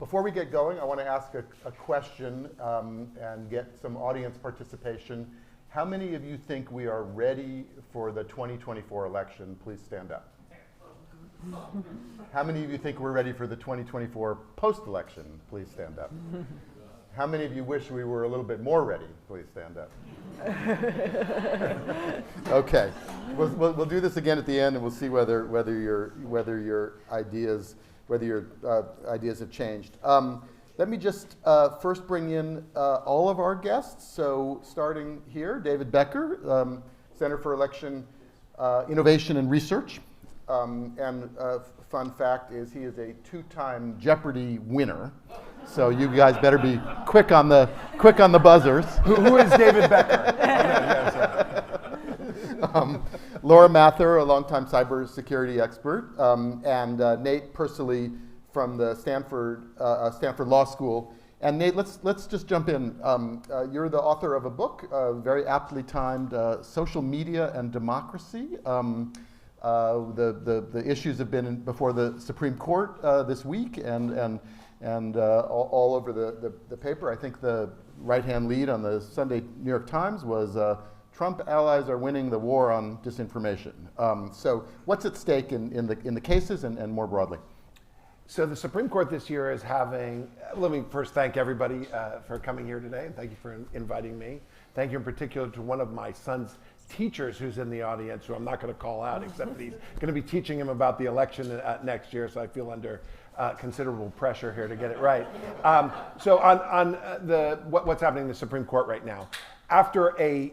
before we get going, I want to ask a question and get some audience participation. How many of you think we are ready for the 2024 election? Please stand up. How many of you think we're ready for the 2024 post-election? Please stand up. How many of you wish we were a little bit more ready? Please stand up. Okay, we'll do this again at the end, and we'll see whether your ideas have changed. Let me just first bring in all of our guests. So starting here, David Becker, Center for Election Innovation and Research. And fun fact is he is a 2-time Jeopardy winner. So you guys better be quick on the buzzers. Who is David Becker? Laura Mather, a longtime cybersecurity expert, and Nate Persily from the Stanford Law School. And Nate, let's just jump in. You're the author of a book, very aptly timed, Social Media and Democracy. The issues have been before the Supreme Court this week and all over the paper. I think the right-hand lead on the Sunday New York Times was Trump allies are winning the war on disinformation. So what's at stake in the cases and more broadly? So the Supreme Court this year is having, let me first thank everybody for coming here today, and thank you for inviting me. Thank you in particular to one of my son's teachers who's in the audience, who I'm not going to call out, except that he's going to be teaching him about the election next year, so I feel under considerable pressure here to get it right. So on what's happening in the Supreme Court right now, after a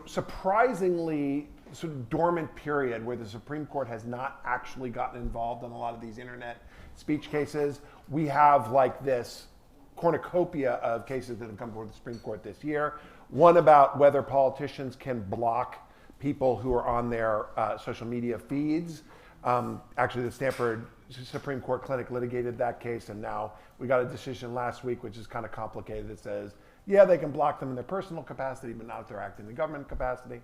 surprisingly sort of dormant period where the Supreme Court has not actually gotten involved in a lot of these internet speech cases, we have like this cornucopia of cases that have come before the Supreme Court this year. One about whether politicians can block people who are on their social media feeds. Actually, the Stanford Supreme Court Clinic litigated that case, and now we got a decision last week, which is kind of complicated. It says, yeah, they can block them in their personal capacity, but not if they're acting in the government capacity.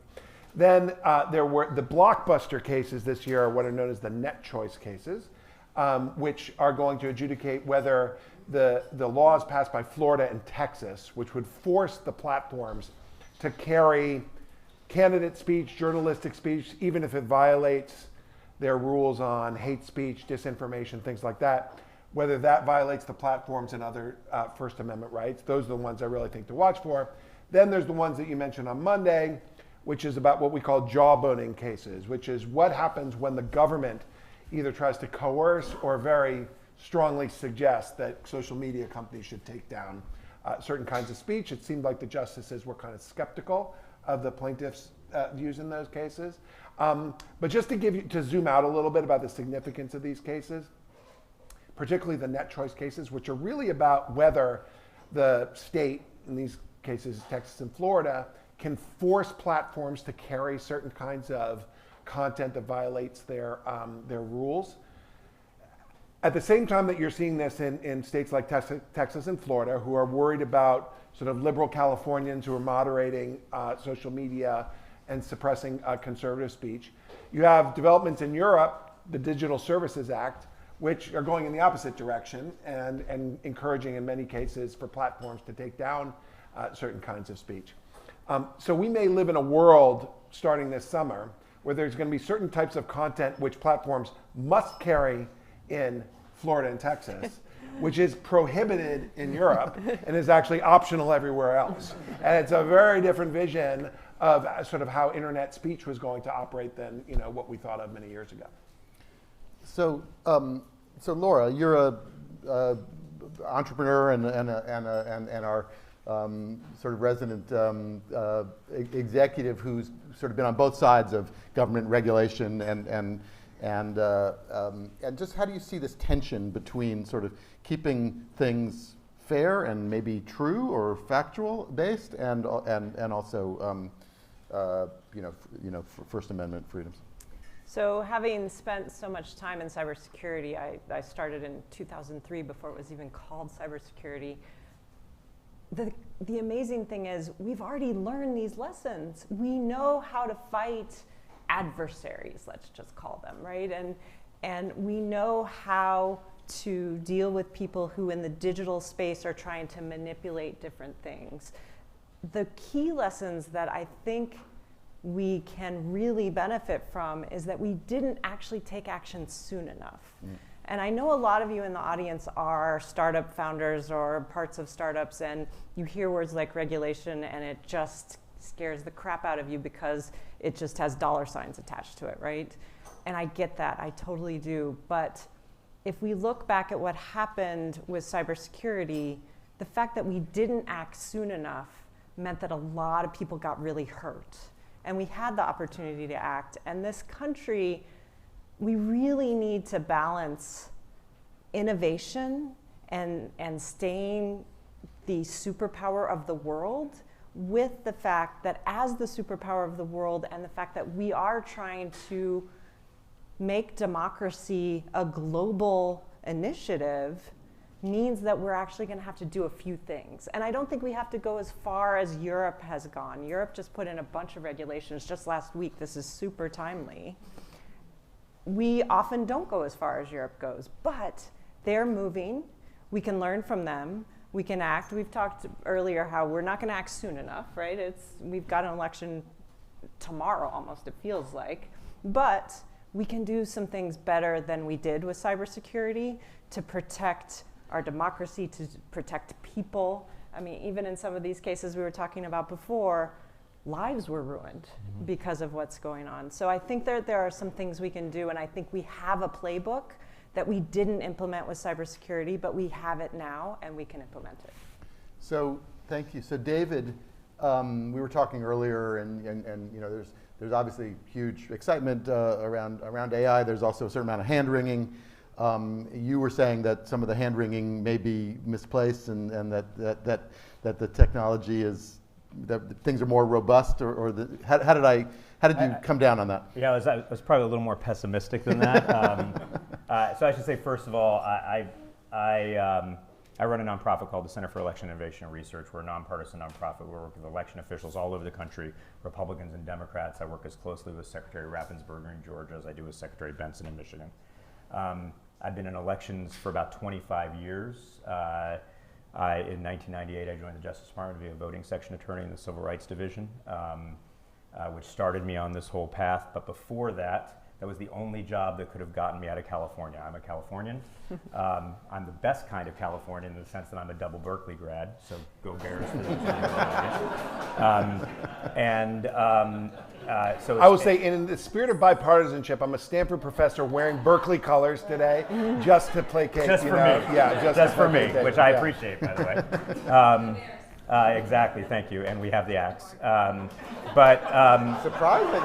Then there were the blockbuster cases this year, are what are known as the net choice cases, which are going to adjudicate whether the laws passed by Florida and Texas, which would force the platforms to carry candidate speech, journalistic speech, even if it violates their rules on hate speech, disinformation, things like that, whether that violates the platforms and other First Amendment rights. Those are the ones I really think to watch for. Then there's the ones that you mentioned on Monday, which is about what we call jawboning cases, which is what happens when the government either tries to coerce or very strongly suggest that social media companies should take down certain kinds of speech. It seemed like the justices were kind of skeptical of the plaintiffs' views in those cases. But just to zoom out a little bit about the significance of these cases, particularly the net choice cases, which are really about whether the state, in these cases Texas and Florida, can force platforms to carry certain kinds of content that violates their rules. At the same time that you're seeing this in states like Texas and Florida, who are worried about sort of liberal Californians who are moderating social media and suppressing conservative speech, you have developments in Europe, the Digital Services Act, which are going in the opposite direction and encouraging in many cases for platforms to take down certain kinds of speech. So we may live in a world starting this summer where there's going to be certain types of content which platforms must carry in Florida and Texas, which is prohibited in Europe and is actually optional everywhere else. And it's a very different vision of sort of how internet speech was going to operate than what we thought of many years ago. So, Laura, you're a entrepreneur and our sort of resident executive who's sort of been on both sides of government regulation and just how do you see this tension between sort of keeping things fair and maybe true or factual based and also First Amendment freedoms? So having spent so much time in cybersecurity, I started in 2003 before it was even called cybersecurity. The amazing thing is we've already learned these lessons. We know how to fight adversaries, let's just call them, right? And we know how to deal with people who in the digital space are trying to manipulate different things. The key lessons that I think we can really benefit from is that we didn't actually take action soon enough. And I know a lot of you in the audience are startup founders or parts of startups, and you hear words like regulation and it just scares the crap out of you because it just has dollar signs attached to it, right? And I get that, I totally do. But if we look back at what happened with cybersecurity, the fact that we didn't act soon enough meant that a lot of people got really hurt. And we had the opportunity to act. And this country, we really need to balance innovation and staying the superpower of the world with the fact that as the superpower of the world and the fact that we are trying to make democracy a global initiative means that we're actually going to have to do a few things. And I don't think we have to go as far as Europe has gone. Europe just put in a bunch of regulations just last week. This is super timely. We often don't go as far as Europe goes, but they're moving. We can learn from them. We can act. We've talked earlier how we're not going to act soon enough, right? We've got an election tomorrow almost, it feels like. But we can do some things better than we did with cybersecurity to protect our democracy, to protect people. I mean, even in some of these cases we were talking about before, lives were ruined because of what's going on. So I think there are some things we can do, and I think we have a playbook that we didn't implement with cybersecurity, but we have it now and we can implement it. So thank you. So David, we were talking earlier, and you know, there's obviously huge excitement around AI. There's also a certain amount of hand-wringing. You were saying that some of the hand-wringing may be misplaced, and that the technology is, that things are more robust, or how did you come down on that? Yeah, I was probably a little more pessimistic than that. So I should say, first of all, I run a nonprofit called the Center for Election Innovation and Research. We're a nonpartisan nonprofit. We work with election officials all over the country, Republicans and Democrats. I work as closely with Secretary Raffensperger in Georgia as I do with Secretary Benson in Michigan. I've been in elections for about 25 years. In 1998, I joined the Justice Department to be a voting section attorney in the Civil Rights Division, which started me on this whole path. But before that, that was the only job that could have gotten me out of California. I'm a Californian. I'm the best kind of Californian in the sense that I'm a double Berkeley grad, so go Bears for those so I will say, in the spirit of bipartisanship, I'm a Stanford professor wearing Berkeley colors today, just to placate. Just for me. Yeah, just for me, which I appreciate, by the way. Exactly, thank you, and we have the axe. Surprising.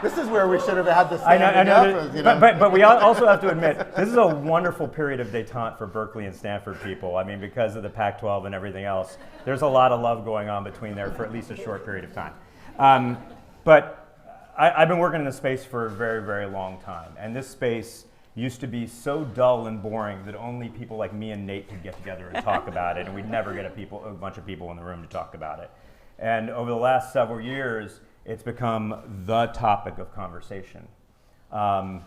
This is where we should have had the I know, you know? but we also have to admit, this is a wonderful period of détente for Berkeley and Stanford people. I mean, because of the Pac-12 and everything else, there's a lot of love going on between there for at least a short period of time. But I've been working in this space for a very, very long time, and this space used to be so dull and boring that only people like me and Nate could get together and talk about it, and we'd never get a bunch of people in the room to talk about it. And over the last several years, it's become the topic of conversation. And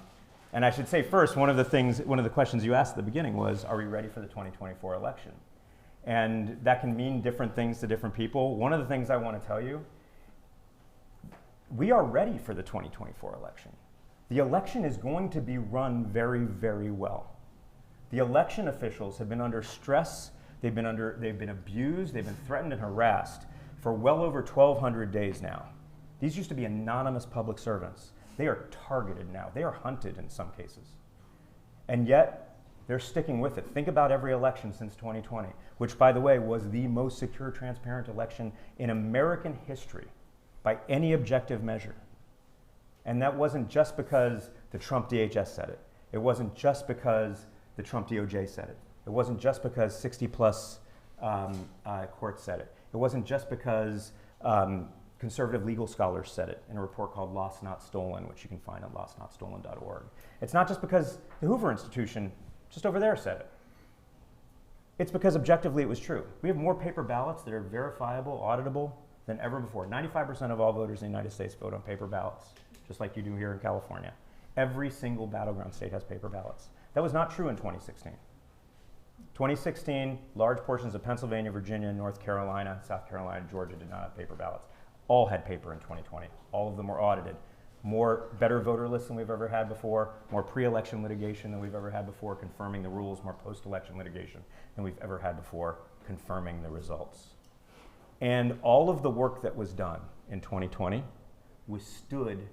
I should say first, one of the questions you asked at the beginning was, are we ready for the 2024 election? And that can mean different things to different people. One of the things I want to tell you, we are ready for the 2024 election. The election is going to be run very, very well. The election officials have been under stress, they've been abused, they've been threatened and harassed for well over 1,200 days now. These used to be anonymous public servants. They are targeted now. They are hunted in some cases. And yet, they're sticking with it. Think about every election since 2020, which, by the way, was the most secure, transparent election in American history by any objective measure. And that wasn't just because the Trump DHS said it. It wasn't just because the Trump DOJ said it. It wasn't just because 60-plus courts said it. It wasn't just because conservative legal scholars said it in a report called Lost Not Stolen, which you can find at lostnotstolen.org. It's not just because the Hoover Institution just over there said it. It's because objectively it was true. We have more paper ballots that are verifiable, auditable than ever before. 95% of all voters in the United States vote on paper ballots, just like you do here in California. Every single battleground state has paper ballots. That was not true in 2016. 2016, large portions of Pennsylvania, Virginia, North Carolina, South Carolina, Georgia did not have paper ballots. All had paper in 2020. All of them were audited. Better voter lists than we've ever had before, more pre-election litigation than we've ever had before, confirming the rules, more post-election litigation than we've ever had before, confirming the results. And all of the work that was done in 2020 withstood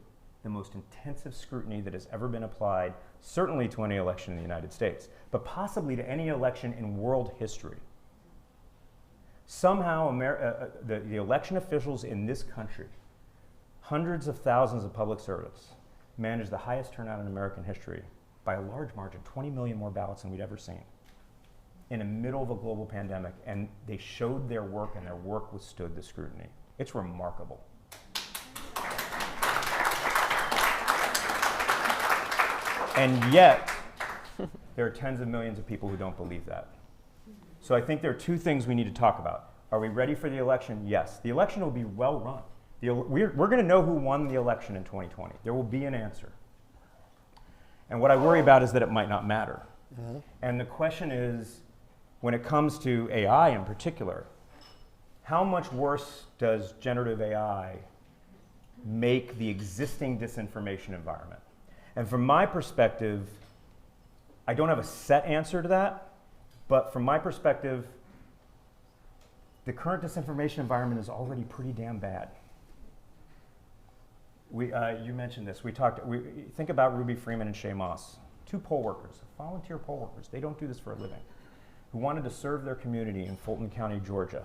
the most intensive scrutiny that has ever been applied, certainly to any election in the United States, but possibly to any election in world history. Somehow, the election officials in this country, hundreds of thousands of public servants, managed the highest turnout in American history by a large margin, 20 million more ballots than we'd ever seen, in the middle of a global pandemic, and they showed their work, and their work withstood the scrutiny. It's remarkable. And yet, there are tens of millions of people who don't believe that. So I think there are two things we need to talk about. Are we ready for the election? Yes. The election will be well run. We're going to know who won the election in 2020. There will be an answer. And what I worry about is that it might not matter. Mm-hmm. And the question is, when it comes to AI in particular, how much worse does generative AI make the existing disinformation environment? And from my perspective, I don't have a set answer to that, but from my perspective, the current disinformation environment is already pretty damn bad. You mentioned this. Think about Ruby Freeman and Shay Moss, two poll workers, volunteer poll workers. They don't do this for a living, who wanted to serve their community in Fulton County, Georgia,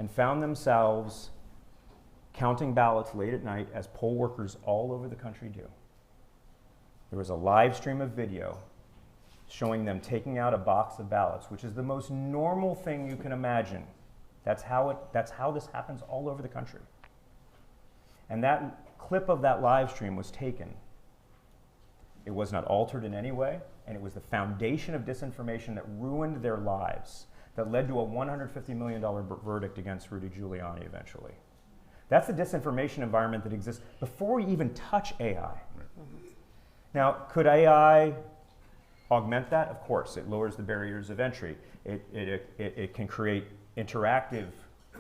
and found themselves counting ballots late at night, as poll workers all over the country do. There was a live stream of video showing them taking out a box of ballots, which is the most normal thing you can imagine. That's how this happens all over the country. And that clip of that live stream was taken. It was not altered in any way, and it was the foundation of disinformation that ruined their lives, that led to a $150 million verdict against Rudy Giuliani eventually. That's the disinformation environment that exists before we even touch AI. Mm-hmm. Now, could AI augment that? Of course. It lowers the barriers of entry. It can create interactive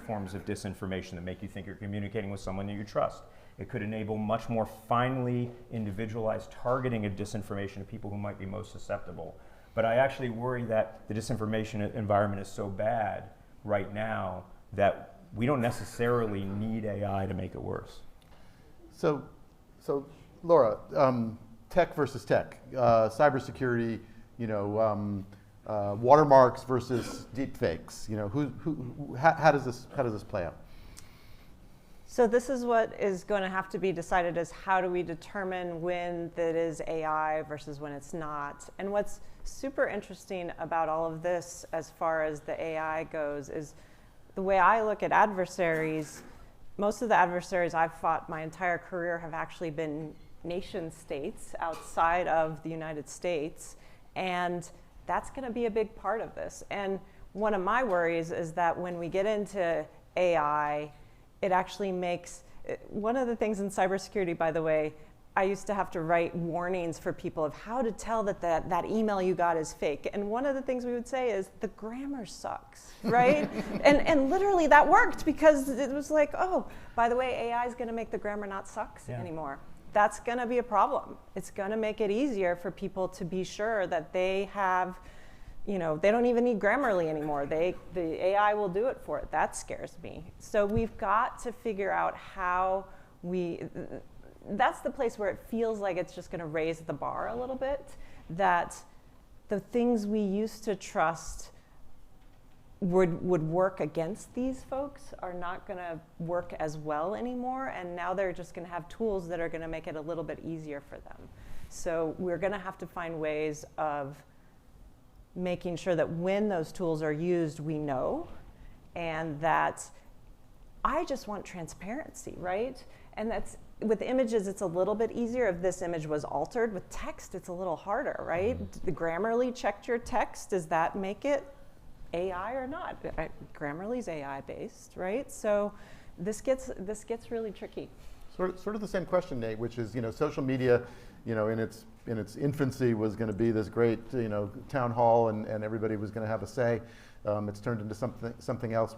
forms of disinformation that make you think you're communicating with someone that you trust. It could enable much more finely individualized targeting of disinformation of people who might be most susceptible. But I actually worry that the disinformation environment is so bad right now that we don't necessarily need AI to make it worse. So Laura, tech versus tech, cybersecurity, watermarks versus deepfakes. How does this play out? So this is what is going to have to be decided: is how do we determine when that is AI versus when it's not? And what's super interesting about all of this, as far as the AI goes, is the way I look at adversaries. Most of the adversaries I've fought my entire career have actually been nation states outside of the United States, and that's going to be a big part of this. And one of my worries is that when we get into AI, it actually makes, one of the things in cybersecurity, by the way, I used to have to write warnings for people of how to tell that email you got is fake. And one of the things we would say is the grammar sucks, right? and literally that worked, because it was like, oh, by the way, AI is going to make the grammar not suck anymore. That's going to be a problem. It's going to make it easier for people to be sure that they have, they don't even need Grammarly anymore. The AI will do it for it. That scares me. So we've got to figure out how that's the place where it feels like it's just going to raise the bar a little bit, that the things we used to trust would work against these folks are not going to work as well anymore, and now they're just going to have tools that are going to make it a little bit easier for them. So we're going to have to find ways of making sure that when those tools are used, we know, and that I just want transparency, right? And that's, with images, it's a little bit easier if this image was altered. With text, it's a little harder, right? The Grammarly checked your text. Does that make it AI or not? Grammarly's AI based, right? So this gets really tricky. Sort of the same question, Nate, which is, social media, in its infancy was going to be this great, town hall, and everybody was going to have a say. It's turned into something else.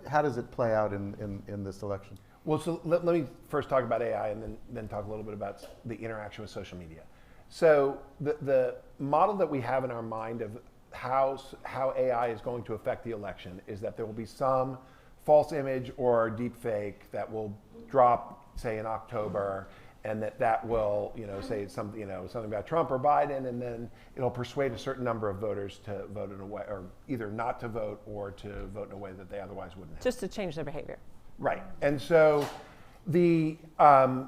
How does it play out in this election? Well, so let me first talk about AI and then talk a little bit about the interaction with social media. So the model that we have in our mind of how AI is going to affect the election is that there will be some false image or deep fake that will drop, say, in October, and that will, say something about Trump or Biden, and then it'll persuade a certain number of voters to vote in a way, or either not to vote or to vote in a way that they otherwise wouldn't have. Just to change their behavior. Right. And so I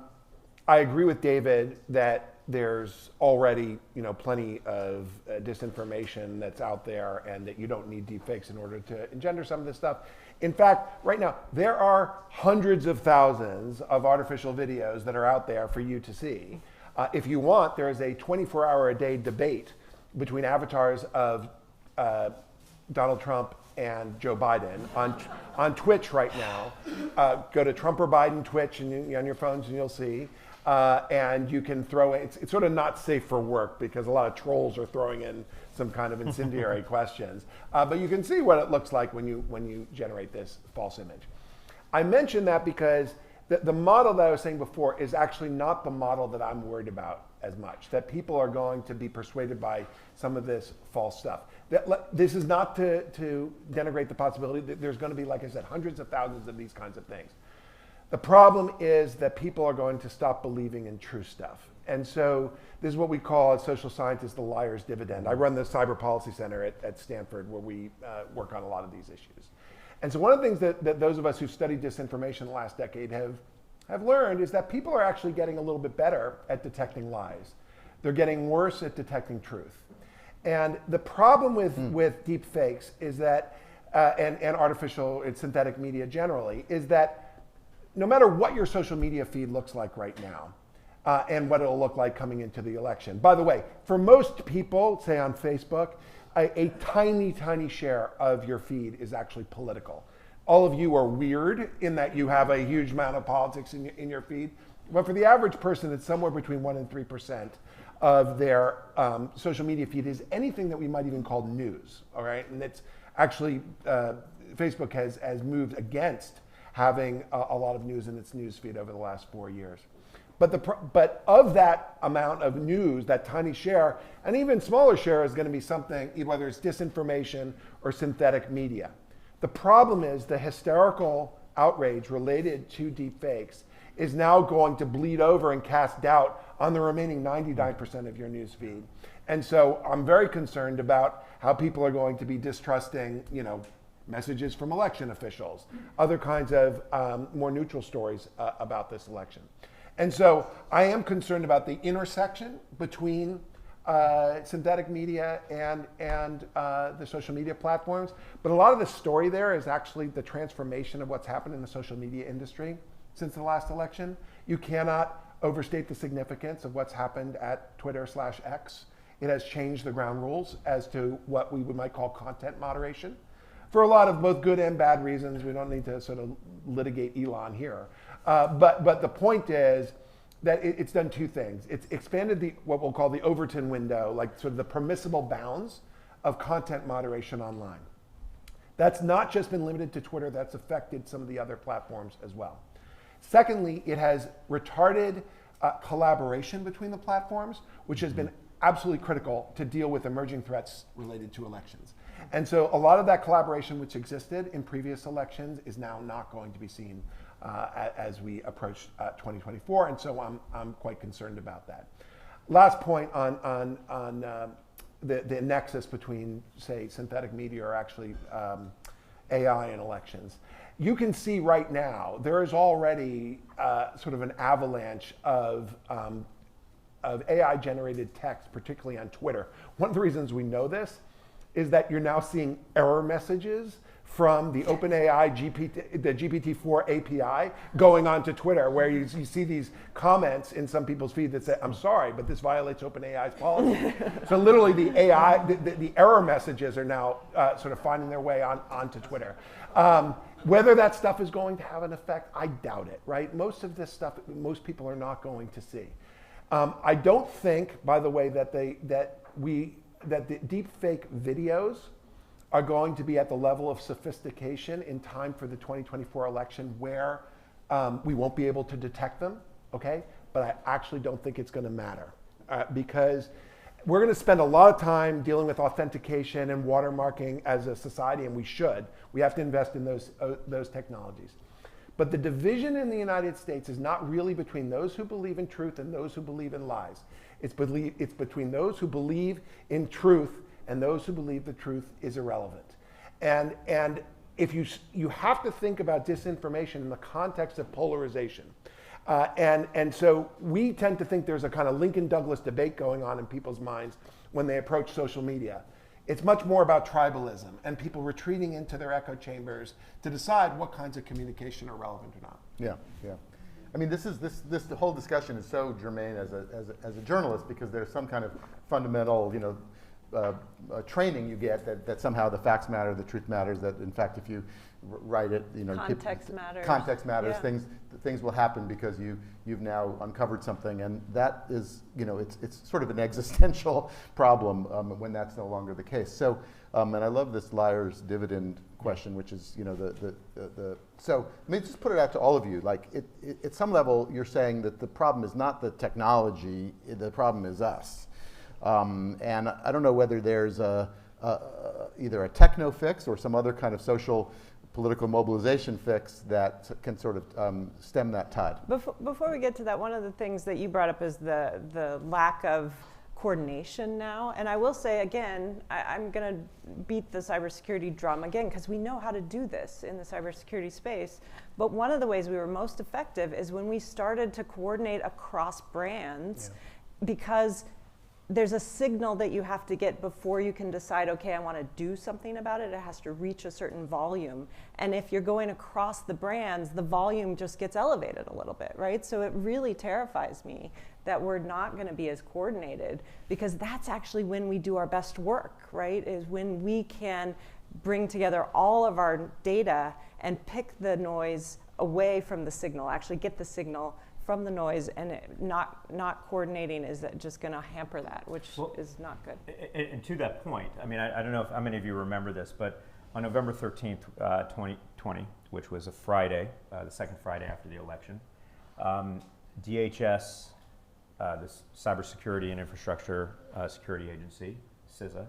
agree with David that there's already, plenty of disinformation that's out there, and that you don't need deepfakes in order to engender some of this stuff. In fact, right now, there are hundreds of thousands of artificial videos that are out there for you to see. If you want, there is a 24-hour-a-day debate between avatars of Donald Trump and Joe Biden on Twitch right now. Go to Trump or Biden Twitch and on your phones, and you'll see. And you can throw it. It's sort of not safe for work because a lot of trolls are throwing in some kind of incendiary questions. But you can see what it looks like when you generate this false image. I mention that because the model that I was saying before is actually not the model that I'm worried about as much, that people are going to be persuaded by some of this false stuff. This is not to denigrate the possibility that there's going to be, like I said, hundreds of thousands of these kinds of things. The problem is that people are going to stop believing in true stuff. And so this is what we call, as social scientists, the liar's dividend. I run the Cyber Policy Center at Stanford, where we work on a lot of these issues. And so one of the things that those of us who've studied disinformation the last decade have learned is that people are actually getting a little bit better at detecting lies. They're getting worse at detecting truth. And the problem with deep fakes is that, and artificial and synthetic media generally, is that no matter what your social media feed looks like right now, and what it'll look like coming into the election. By the way, for most people, say on Facebook, a tiny, tiny share of your feed is actually political. All of you are weird in that you have a huge amount of politics in your feed. But for the average person, it's somewhere between 1% and 3% of their social media feed is anything that we might even call news, all right? And it's actually, Facebook has moved against having a lot of news in its news feed over the last 4 years. But of that amount of news, that tiny share, an even smaller share is going to be something, whether it's disinformation or synthetic media. The problem is the hysterical outrage related to deepfakes is now going to bleed over and cast doubt on the remaining 99% of your news feed. And so I'm very concerned about how people are going to be distrusting, messages from election officials, other kinds of more neutral stories about this election. And so I am concerned about the intersection between synthetic media and the social media platforms. But a lot of the story there is actually the transformation of what's happened in the social media industry since the last election. You cannot overstate the significance of what's happened at Twitter/X. It has changed the ground rules as to what we might call content moderation. For a lot of both good and bad reasons. We don't need to sort of litigate Elon here. But the point is that it's done two things. It's expanded what we'll call the Overton window, like sort of the permissible bounds of content moderation online. That's not just been limited to Twitter, that's affected some of the other platforms as well. Secondly, it has retarded collaboration between the platforms, which has been absolutely critical to deal with emerging threats related to elections. And so a lot of that collaboration which existed in previous elections is now not going to be seen as we approach 2024, and so I'm quite concerned about that. Last point on the nexus between, say, synthetic media or actually AI and elections. You can see right now there is already sort of an avalanche of AI-generated text, particularly on Twitter. One of the reasons we know this is that you're now seeing error messages from the OpenAI the GPT-4 API going on to Twitter, where you see these comments in some people's feed that say, "I'm sorry, but this violates OpenAI's policy." So literally the error messages are now sort of finding their way onto Twitter. Whether that stuff is going to have an effect, I doubt it, right? Most of this stuff, most people are not going to see. I don't think, by the way, that the deepfake videos are going to be at the level of sophistication in time for the 2024 election where we won't be able to detect them, okay? But I actually don't think it's going to matter because we're going to spend a lot of time dealing with authentication and watermarking as a society, and we should. We have to invest in those technologies. But the division in the United States is not really between those who believe in truth and those who believe in lies. It's between those who believe in truth and those who believe the truth is irrelevant. And if you have to think about disinformation in the context of polarization. And so we tend to think there's a kind of Lincoln Douglas debate going on in people's minds when they approach social media. It's much more about tribalism and people retreating into their echo chambers to decide what kinds of communication are relevant or not. Yeah, yeah. I mean, this whole discussion is so germane as a journalist because there's some kind of fundamental, training you get that somehow the facts matter, the truth matters. That in fact, if you write it, context matters. Context matters. Yeah. Things will happen because you've now uncovered something, and that is it's sort of an existential problem when that's no longer the case. So, and I love this liar's dividend question, which is so let me just put it out to all of you. Like at some level, you're saying that the problem is not the technology, the problem is us. And I don't know whether there's either a techno fix or some other kind of social political mobilization fix that can sort of stem that tide. Before we get to that, one of the things that you brought up is the lack of coordination now. And I will say again, I'm going to beat the cybersecurity drum again because we know how to do this in the cybersecurity space. But one of the ways we were most effective is when we started to coordinate across brands, because there's a signal that you have to get before you can decide, okay, I want to do something about it. It has to reach a certain volume. And if you're going across the brands, the volume just gets elevated a little bit, right? So it really terrifies me that we're not going to be as coordinated, because that's actually when we do our best work, right? Is when we can bring together all of our data and pick the noise away from the signal, actually get the signal from the noise, and not coordinating is just going to hamper that, which is not good. And to that point, I mean, I don't know if how many of you remember this, but on November 13th, 2020, which was a Friday, the second Friday after the election, DHS, the Cybersecurity and Infrastructure Security Agency, CISA,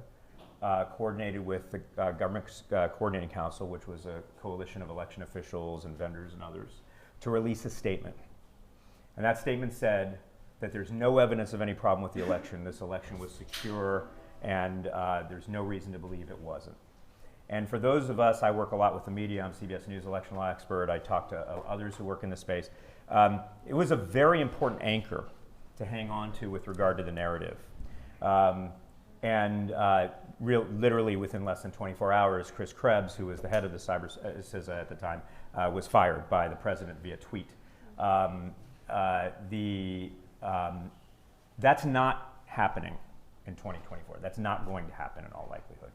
coordinated with the Government Coordinating Council, which was a coalition of election officials and vendors and others, to release a statement. And that statement said that there's no evidence of any problem with the election. This election was secure, and there's no reason to believe it wasn't. And for those of us, I work a lot with the media. I'm CBS News election law expert. I talk to others who work in this space. It was a very important anchor to hang on to with regard to the narrative. Literally within less than 24 hours, Chris Krebs, who was the head of the CISA at the time, was fired by the president via tweet. That's not happening in 2024. That's not going to happen in all likelihood.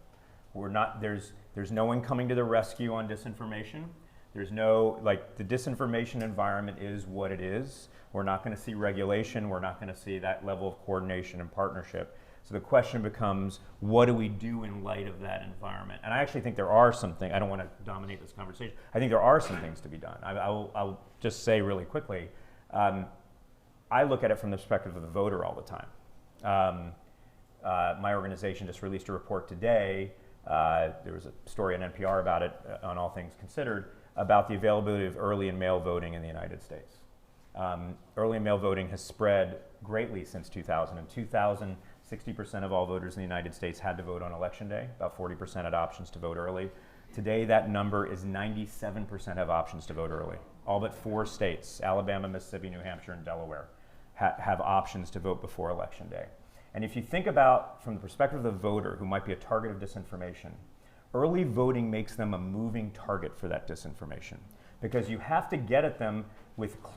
There's no one coming to the rescue on disinformation. There's no, the disinformation environment is what it is. We're not going to see regulation. We're not going to see that level of coordination and partnership. So the question becomes, what do we do in light of that environment? And I actually think there are some things. I don't want to dominate this conversation. I think there are some things to be done. I'll just say really quickly, I look at it from the perspective of the voter all the time. My organization just released a report today. There was a story on NPR about it, on All Things Considered, about the availability of early and mail voting in the United States. Early and mail voting has spread greatly since 2000. In 2000, 60% of all voters in the United States had to vote on election day. About 40% had options to vote early. Today, that number is 97% have options to vote early. All but 4 states, Alabama, Mississippi, New Hampshire, and Delaware, have options to vote before election day. And if you think about, from the perspective of the voter who might be a target of disinformation, early voting makes them a moving target for that disinformation, because you have to get at them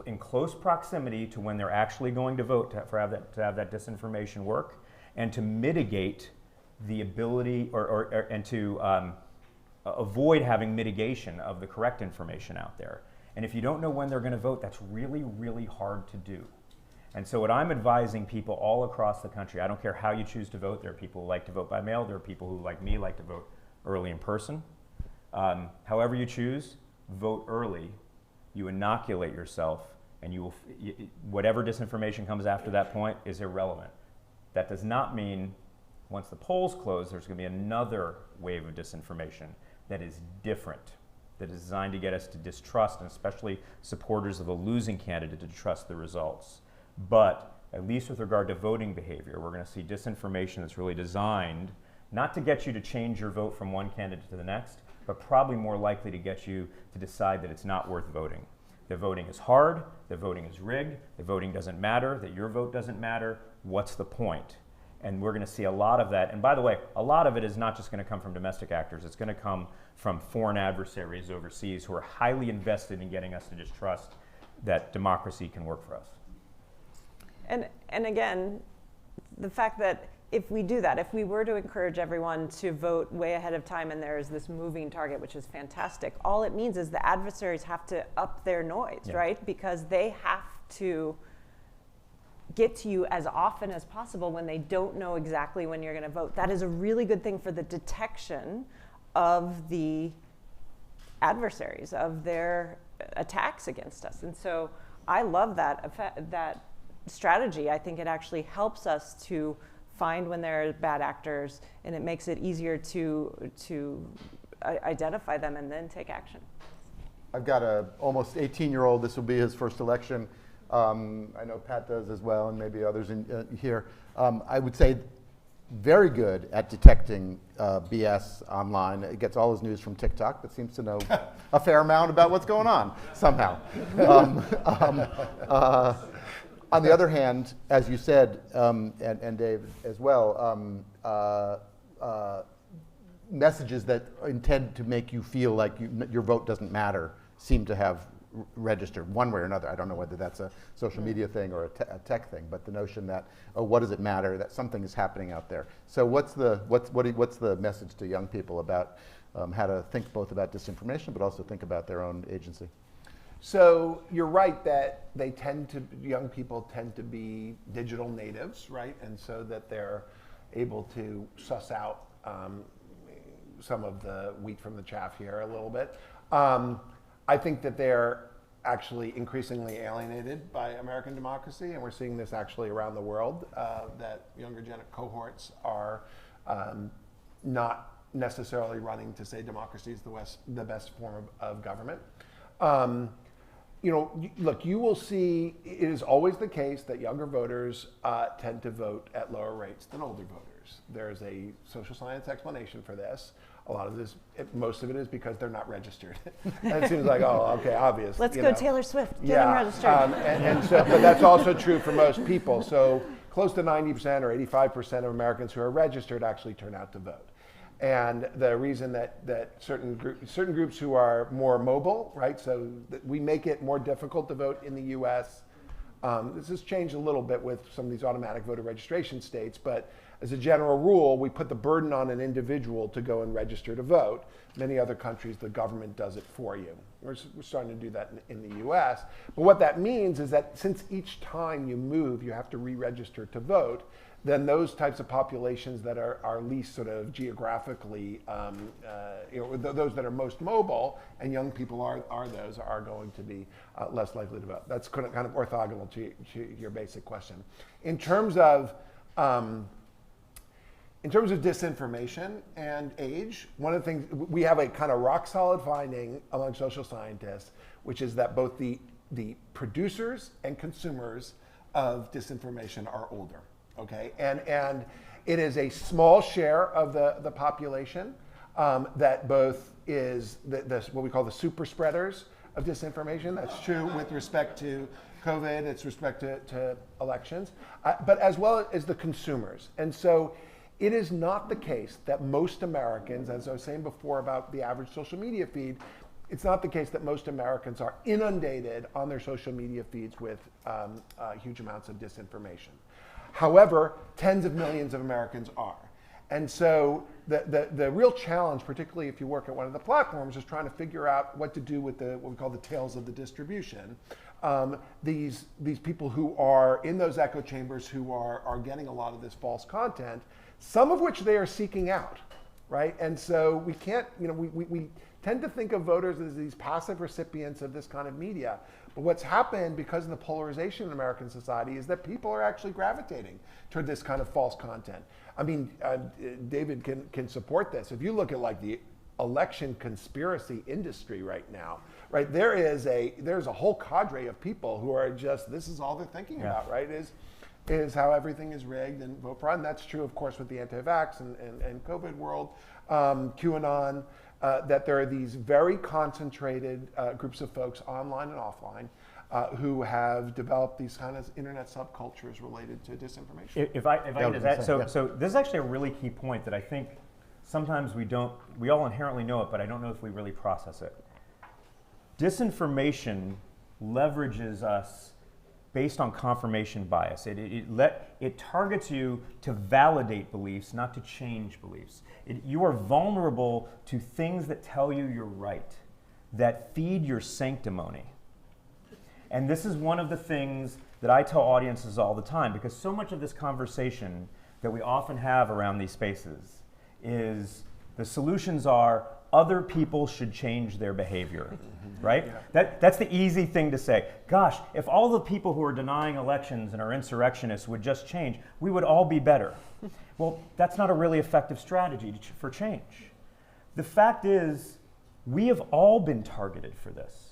in close proximity to when they're actually going to vote to have that disinformation work, and to mitigate the ability and to avoid having mitigation of the correct information out there. And if you don't know when they're going to vote, that's really, really hard to do. And so what I'm advising people all across the country, I don't care how you choose to vote. There are people who like to vote by mail. There are people who, like me, like to vote early in person. However you choose, vote early. You inoculate yourself, and whatever disinformation comes after that point is irrelevant. That does not mean once the polls close, there's going to be another wave of disinformation that is different, that is designed to get us to distrust, and especially supporters of a losing candidate to trust the results. But at least with regard to voting behavior, we're going to see disinformation that's really designed not to get you to change your vote from one candidate to the next, but probably more likely to get you to decide that it's not worth voting. The voting is hard, the voting is rigged, the voting doesn't matter, that your vote doesn't matter. What's the point? And we're going to see a lot of that. And by the way, a lot of it is not just going to come from domestic actors. It's going to come from foreign adversaries overseas who are highly invested in getting us to distrust that democracy can work for us. And again, the fact that if we do that, if we were to encourage everyone to vote way ahead of time and there is this moving target, which is fantastic, all it means is the adversaries have to up their noise, right? Because they have to get to you as often as possible when they don't know exactly when you're going to vote. That is a really good thing for the detection of the adversaries, of their attacks against us. And so I love that strategy. I think it actually helps us to find when there are bad actors, and it makes it easier to identify them and then take action. I've got a almost 18-year-old. This will be his first election. I know Pat does as well, and maybe others in here. I would say very good at detecting BS online. He gets all his news from TikTok, but seems to know a fair amount about what's going on somehow. On the other hand, as you said, and Dave as well, messages that intend to make you feel like your vote doesn't matter seem to have registered one way or another. I don't know whether that's a social media thing or a tech thing, but the notion that, oh, what does it matter, that something is happening out there. So what's the message to young people about how to think both about disinformation, but also think about their own agency? So you're right that young people tend to be digital natives, right? And so that they're able to suss out some of the wheat from the chaff here a little bit. I think that they're actually increasingly alienated by American democracy, and we're seeing this actually around the world, that younger cohorts are not necessarily running to say democracy is the best form of government. Look, you will see, it is always the case that younger voters tend to vote at lower rates than older voters. There's a social science explanation for this. A lot of this, most of it is because they're not registered. And it seems like, oh, okay, obvious. Let's go Taylor Swift, get them registered. But that's also true for most people. So close to 90% or 85% of Americans who are registered actually turn out to vote. And the reason that certain groups who are more mobile, right? So we make it more difficult to vote in the U.S. This has changed a little bit with some of these automatic voter registration states, but as a general rule, we put the burden on an individual to go and register to vote. Many other countries, the government does it for you. We're starting to do that in the U.S. But what that means is that since each time you move, you have to re-register to vote, then those types of populations that are least sort of geographically, those that are most mobile, and young people are going to be less likely to vote. That's kind of orthogonal to your basic question. In terms of disinformation and age, one of the things, we have a kind of rock solid finding among social scientists, which is that both the producers and consumers of disinformation are older. Okay, and it is a small share of the population that both is what we call the super spreaders of disinformation. That's true with respect to COVID, it's respect to elections, but as well as the consumers. And so it is not the case that most Americans, as I was saying before about the average social media feed, it's not the case that most Americans are inundated on their social media feeds with huge amounts of disinformation. However, tens of millions of Americans are. And so the real challenge, particularly if you work at one of the platforms, is trying to figure out what to do with what we call the tails of the distribution. These people who are in those echo chambers who are getting a lot of this false content, some of which they are seeking out, right? And so we can't, we tend to think of voters as these passive recipients of this kind of media. But what's happened because of the polarization in American society is that people are actually gravitating toward this kind of false content. I mean, David can support this. If you look at like the election conspiracy industry right now, right, there's a whole cadre of people who are just, this is all they're thinking about, right, is how everything is rigged and vote fraud. And that's true, of course, with the anti-vax and COVID world, QAnon, that there are these very concentrated groups of folks online and offline who have developed these kind of internet subcultures related to disinformation. If I can just add, so this is actually a really key point that I think sometimes we all inherently know it, but I don't know if we really process it. Disinformation leverages us based on confirmation bias. It targets you to validate beliefs, not to change beliefs. You are vulnerable to things that tell you you're right, that feed your sanctimony. And this is one of the things that I tell audiences all the time, because so much of this conversation that we often have around these spaces is the solutions are other people should change their behavior, right? Yeah. That's the easy thing to say. Gosh, if all the people who are denying elections and are insurrectionists would just change, we would all be better. Well, that's not a really effective strategy for change. The fact is, we have all been targeted for this.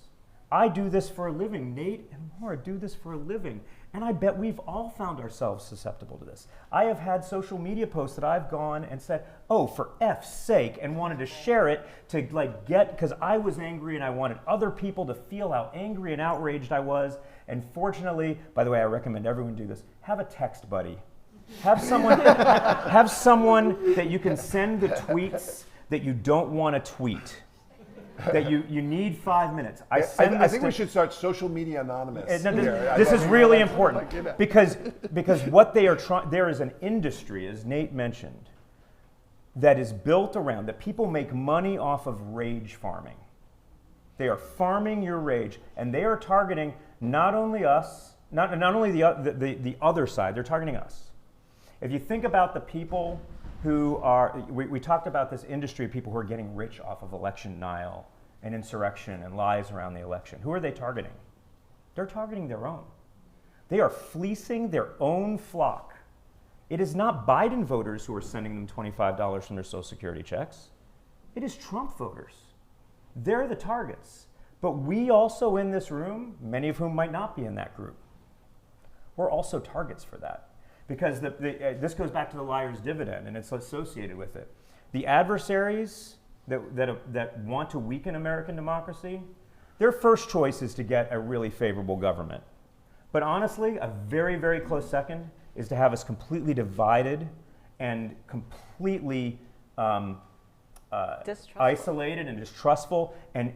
I do this for a living. Nate and Laura do this for a living. And I bet we've all found ourselves susceptible to this. I have had social media posts that I've gone and said, oh, for F's sake, and wanted to share it to because I was angry and I wanted other people to feel how angry and outraged I was. And fortunately, by the way, I recommend everyone do this, have a text buddy. Have someone that you can send the tweets that you don't want to tweet. That you need 5 minutes. I think we should start social media anonymous. This is really important because what they are trying, there is an industry, as Nate mentioned, that is built around, that people make money off of rage farming. They are farming your rage, and they are targeting not only us, not only the other side, they're targeting us. If you think about the people who are, we talked about this industry of people who are getting rich off of election denial and insurrection and lies around the election. Who are they targeting? They're targeting their own. They are fleecing their own flock. It is not Biden voters who are sending them $25 from their Social Security checks. It is Trump voters. They're the targets. But we also in this room, many of whom might not be in that group, we're also targets for that. Because this goes back to the liar's dividend, and it's associated with it. The adversaries that want to weaken American democracy, their first choice is to get a really favorable government. But honestly, a very, very close second is to have us completely divided and completely isolated and distrustful and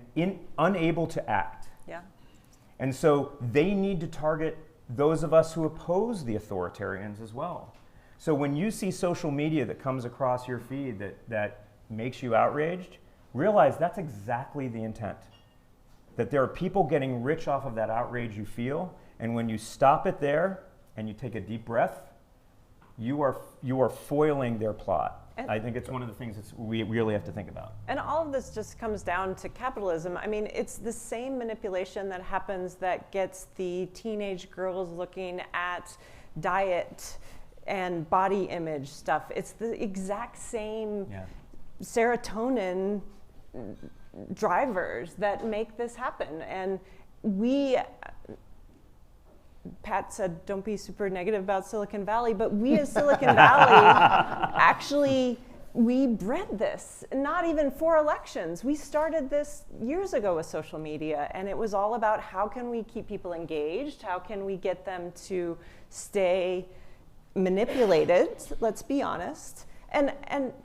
unable to act. Yeah. And so they need to target those of us who oppose the authoritarians as well. So when you see social media that comes across your feed that makes you outraged, realize that's exactly the intent. That there are people getting rich off of that outrage you feel, and when you stop it there and you take a deep breath, you are foiling their plot. And I think it's one of the things that we really have to think about. And all of this just comes down to capitalism. I mean, it's the same manipulation that happens that gets the teenage girls looking at diet and body image stuff. It's the exact same serotonin drivers that make this happen. And Pat said, don't be super negative about Silicon Valley, but we as Silicon Valley actually, we bred this, not even for elections. We started this years ago with social media, and it was all about how can we keep people engaged? How can we get them to stay manipulated? Let's be honest. And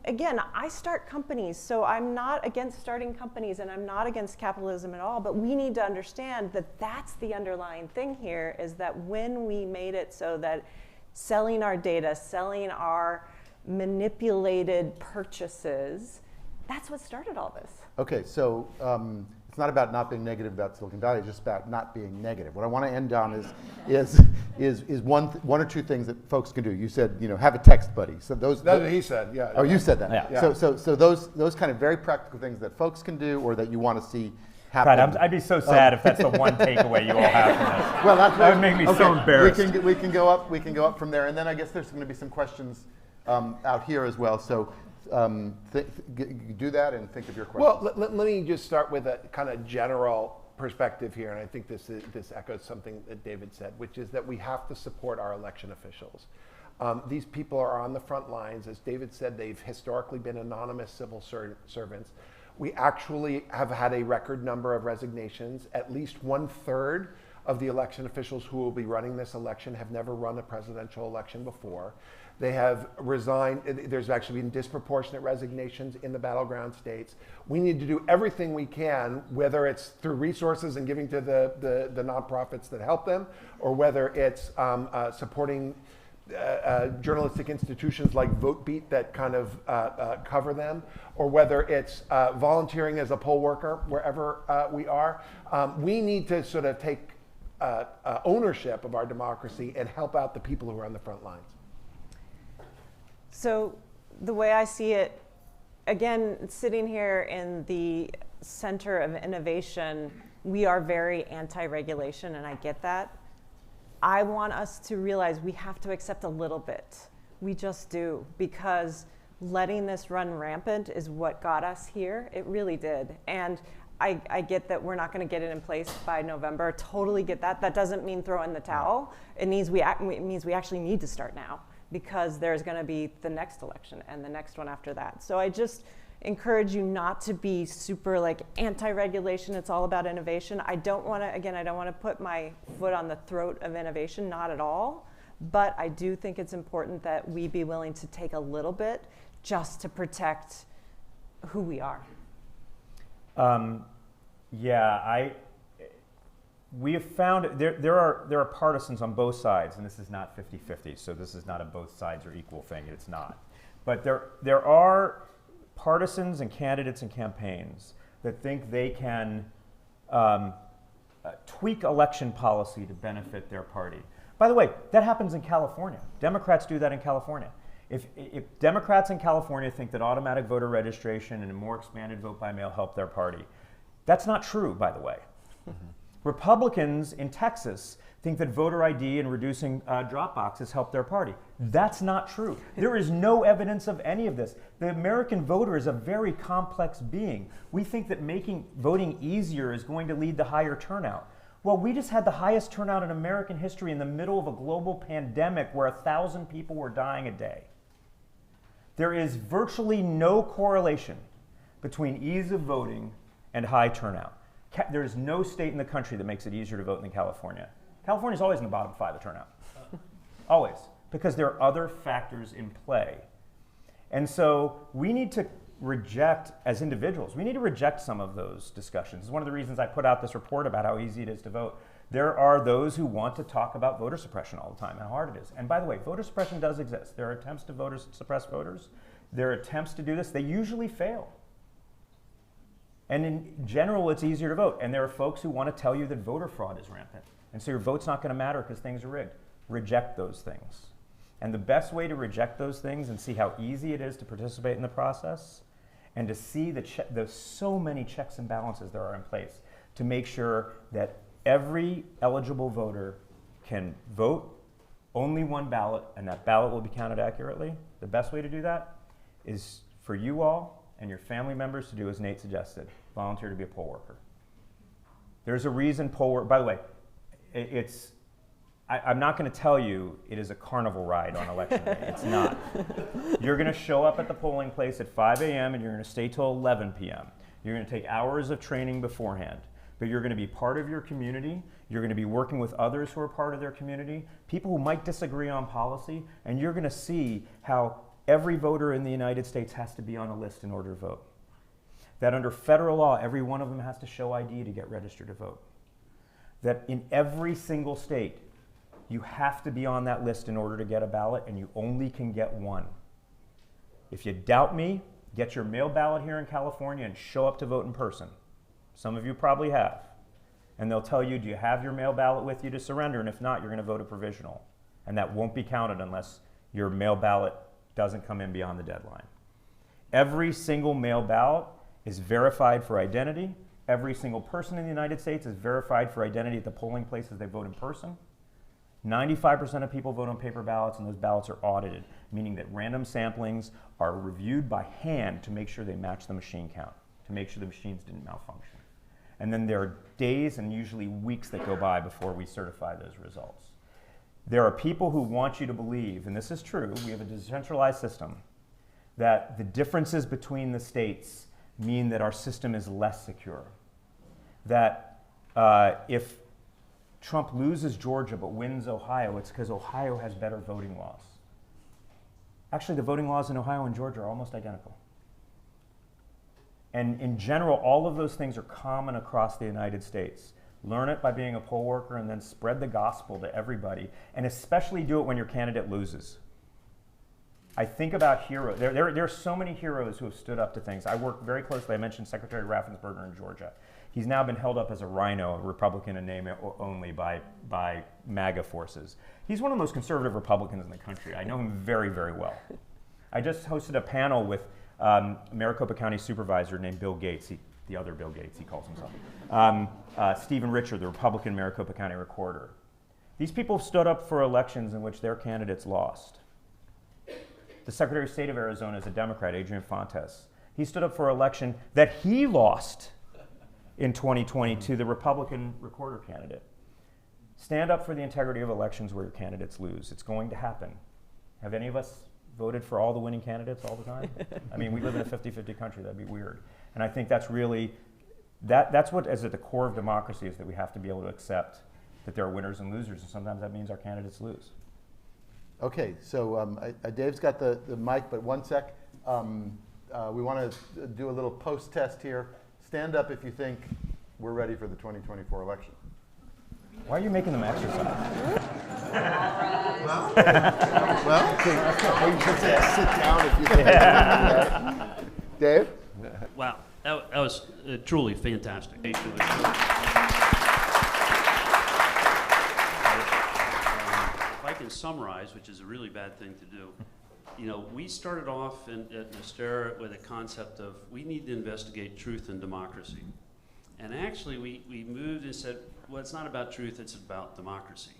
again, I start companies, so I'm not against starting companies and I'm not against capitalism at all, but we need to understand that that's the underlying thing here, is that when we made it so that selling our data, selling our manipulated purchases. That's what started all this. Okay, so it's not about not being negative about Silicon Valley. It's just about not being negative. What I want to end on is one or two things that folks can do. You said, have a text buddy. So those. That's what he said. Yeah. Oh, you said that. Yeah. So those kind of very practical things that folks can do, or that you want to see happen. God, I'd be so sad if that's the one takeaway you all have from this. Well, that would make me so embarrassed. We can go up from there, and then I guess there's going to be some questions out here as well. So. Do that and think of your questions. Well, let me just start with a kind of general perspective here, and I think this echoes something that David said, which is that we have to support our election officials. These people are on the front lines. As David said, they've historically been anonymous civil servants. We actually have had a record number of resignations. At least 1/3 of the election officials who will be running this election have never run a presidential election before. They have resigned. There's actually been disproportionate resignations in the battleground states. We need to do everything we can, whether it's through resources and giving to the nonprofits that help them, or whether it's supporting journalistic institutions like VoteBeat that kind of cover them, or whether it's volunteering as a poll worker wherever we are. We need to sort of take ownership of our democracy and help out the people who are on the front lines. So the way I see it, again, sitting here in the center of innovation, we are very anti-regulation, and I get that. I want us to realize we have to accept a little bit. We just do, because letting this run rampant is what got us here. It really did. And I get that we're not going to get it in place by November. Totally get that. That doesn't mean throw in the towel. It means we actually need to start now, because there's going to be the next election and the next one after that. So I just encourage you not to be super anti-regulation. It's all about innovation. I don't want to put my foot on the throat of innovation, not at all. But I do think it's important that we be willing to take a little bit just to protect who we are. We have found there are partisans on both sides, and this is not 50-50, so this is not a both sides are equal thing. It's not. But there are partisans and candidates and campaigns that think they can tweak election policy to benefit their party. By the way, that happens in California. Democrats do that in California. If Democrats in California think that automatic voter registration and a more expanded vote by mail help their party, that's not true, by the way. Mm-hmm. Republicans in Texas think that voter ID and reducing drop boxes help their party. That's not true. There is no evidence of any of this. The American voter is a very complex being. We think that making voting easier is going to lead to higher turnout. Well, we just had the highest turnout in American history in the middle of a global pandemic where 1,000 people were dying a day. There is virtually no correlation between ease of voting and high turnout. There is no state in the country that makes it easier to vote than California. California is always in the bottom 5 of turnout. Always. Because there are other factors in play. And so we need to reject, as individuals, we need to reject some of those discussions. It's one of the reasons I put out this report about how easy it is to vote. There are those who want to talk about voter suppression all the time, how hard it is. And by the way, voter suppression does exist. There are attempts to suppress voters. There are attempts to do this. They usually fail. And in general, it's easier to vote. And there are folks who want to tell you that voter fraud is rampant. And so your vote's not going to matter because things are rigged. Reject those things. And the best way to reject those things and see how easy it is to participate in the process and to see the so many checks and balances there are in place to make sure that every eligible voter can vote only one ballot and that ballot will be counted accurately. The best way to do that is for you all and your family members to do as Nate suggested, volunteer to be a poll worker. There's a reason poll work, by the way, I'm not going to tell you it is a carnival ride on election day. It's not. You're going to show up at the polling place at 5 a.m. and you're going to stay till 11 p.m. You're going to take hours of training beforehand, but you're going to be part of your community. You're going to be working with others who are part of their community, people who might disagree on policy, and you're going to see how every voter in the United States has to be on a list in order to vote. That under federal law, every one of them has to show ID to get registered to vote. That in every single state, you have to be on that list in order to get a ballot, and you only can get one. If you doubt me, get your mail ballot here in California and show up to vote in person. Some of you probably have. And they'll tell you, do you have your mail ballot with you to surrender? And if not, you're going to vote a provisional. And that won't be counted unless your mail ballot doesn't come in beyond the deadline. Every single mail ballot is verified for identity. Every single person in the United States is verified for identity at the polling places they vote in person. 95% of people vote on paper ballots, and those ballots are audited, meaning that random samplings are reviewed by hand to make sure they match the machine count, to make sure the machines didn't malfunction. And then there are days and usually weeks that go by before we certify those results. There are people who want you to believe, and this is true, we have a decentralized system, that the differences between the states mean that our system is less secure. That if Trump loses Georgia but wins Ohio, it's because Ohio has better voting laws. Actually, the voting laws in Ohio and Georgia are almost identical. And in general, all of those things are common across the United States. Learn it by being a poll worker and then spread the gospel to everybody, and especially do it when your candidate loses. I think about heroes. There are so many heroes who have stood up to things. I work very closely, I mentioned Secretary Raffensperger in Georgia. He's now been held up as a rhino, a Republican in name only, by MAGA forces. He's one of the most conservative Republicans in the country. I know him very, very well. I just hosted a panel with Maricopa County Supervisor named Bill Gates, the other Bill Gates, he calls himself. Stephen Richard, the Republican Maricopa County Recorder. These people stood up for elections in which their candidates lost. The Secretary of State of Arizona is a Democrat, Adrian Fontes. He stood up for an election that he lost in 2020 to the Republican recorder candidate. Stand up for the integrity of elections where your candidates lose. It's going to happen. Have any of us voted for all the winning candidates all the time? I mean, we live in a 50-50 country. That'd be weird. And I think that's really, that's what is at the core of democracy, is that we have to be able to accept that there are winners and losers, and sometimes that means our candidates lose. Okay, so Dave's got the mic, but one sec. We want to do a little post-test here. Stand up if you think we're ready for the 2024 election. Why are you making them exercise? Well, you should say sit down if you think we're ready. Dave? Wow, that was truly fantastic. If I can summarize, which is a really bad thing to do, you know, we started off at Nostera with a concept of we need to investigate truth and democracy. And actually, we moved and said, well, it's not about truth, it's about democracy.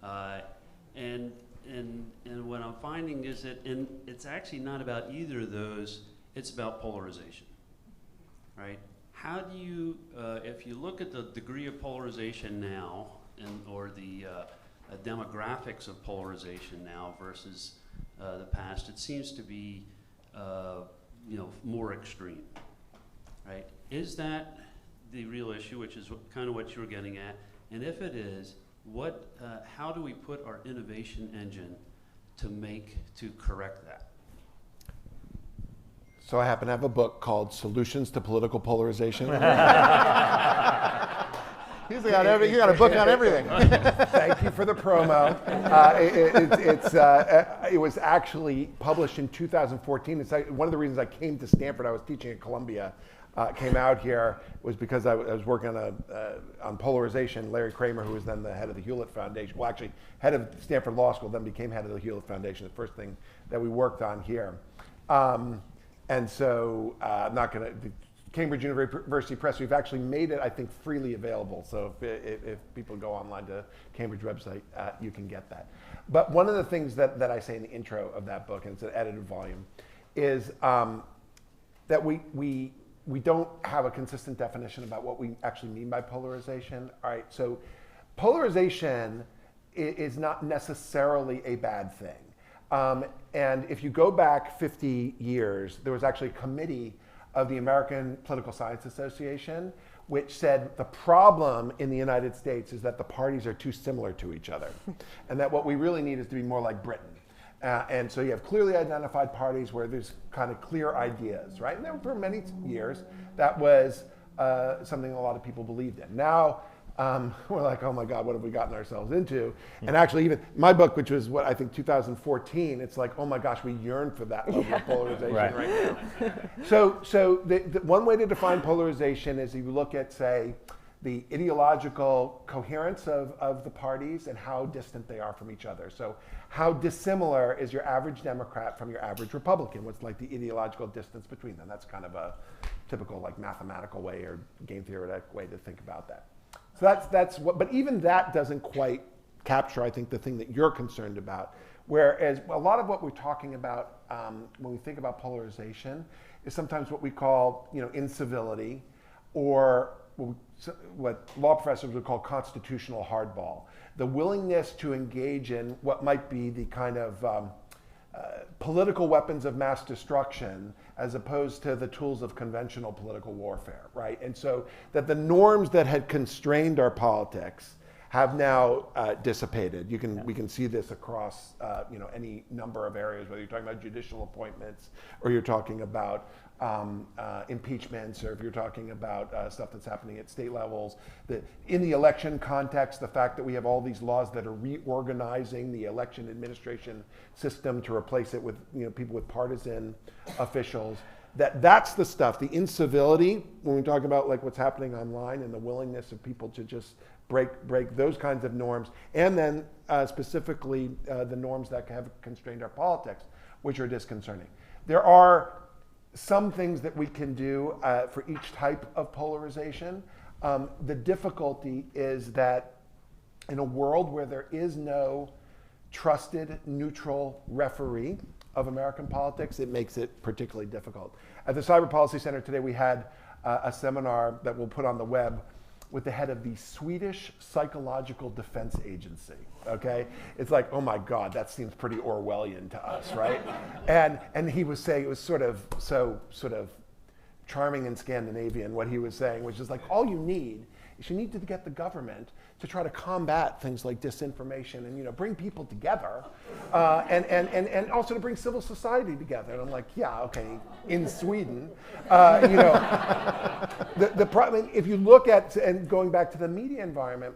And what I'm finding is that it's actually not about either of those, it's about polarization, right? How do you, if you look at the degree of polarization now, or the demographics of polarization now versus the past, it seems to be, more extreme, right? Is that the real issue, which is kind of what you were getting at? And if it is, how do we put our innovation engine to correct that? So I happen to have a book called Solutions to Political Polarization. He's got a book on everything. Thank you for the promo. It was actually published in 2014. It's one of the reasons I came to Stanford. I was teaching at Columbia. Came out here was because I was working on polarization. Larry Kramer, who was then the head of the Hewlett Foundation, well, actually head of Stanford Law School, then became head of the Hewlett Foundation. The first thing that we worked on here, and so I'm not going to. Cambridge University Press, we've actually made it, I think, freely available. So if people go online to Cambridge website, you can get that. But one of the things that I say in the intro of that book, and it's an edited volume, is that we don't have a consistent definition about what we actually mean by polarization. All right, so polarization is not necessarily a bad thing. And if you go back 50 years, there was actually a committee of the American Political Science Association, which said the problem in the United States is that the parties are too similar to each other, and that what we really need is to be more like Britain. And so you have clearly identified parties where there's kind of clear ideas, right? And then for many years, that was something a lot of people believed in. Now, we're like, oh my God, what have we gotten ourselves into? And actually, even my book, which was what I think 2014, it's like, oh my gosh, we yearn for that level of polarization right now. So the one way to define polarization is you look at, say, the ideological coherence of the parties and how distant they are from each other. So how dissimilar is your average Democrat from your average Republican? What's like the ideological distance between them? That's kind of a typical like mathematical way or game theoretic way to think about that. So that's what, but even that doesn't quite capture, I think, the thing that you're concerned about. Whereas a lot of what we're talking about when we think about polarization is sometimes what we call, incivility, or what law professors would call constitutional hardball. The willingness to engage in what might be the kind of political weapons of mass destruction as opposed to the tools of conventional political warfare, right? And so that the norms that had constrained our politics have now dissipated. We can see this across any number of areas, whether you're talking about judicial appointments or you're talking about impeachments, or if you're talking about stuff that's happening at state levels. In the election context, the fact that we have all these laws that are reorganizing the election administration system to replace it with people with partisan officials. That's the stuff, the incivility, when we talk about like what's happening online and the willingness of people to just break those kinds of norms, and then specifically the norms that have constrained our politics, which are disconcerting. There are some things that we can do for each type of polarization. The difficulty is that in a world where there is no trusted, neutral referee of American politics, it makes it particularly difficult. At the Cyber Policy Center today, we had a seminar that we'll put on the web with the head of the Swedish Psychological Defense Agency, okay? It's like, oh my God, that seems pretty Orwellian to us, right? And he was saying, it was sort of charming and Scandinavian, what he was saying, which is like, all you need is you need to get the government to try to combat things like disinformation and bring people together, and also to bring civil society together. And I'm like, yeah, okay, in Sweden, the problem. If you look at, and going back to the media environment,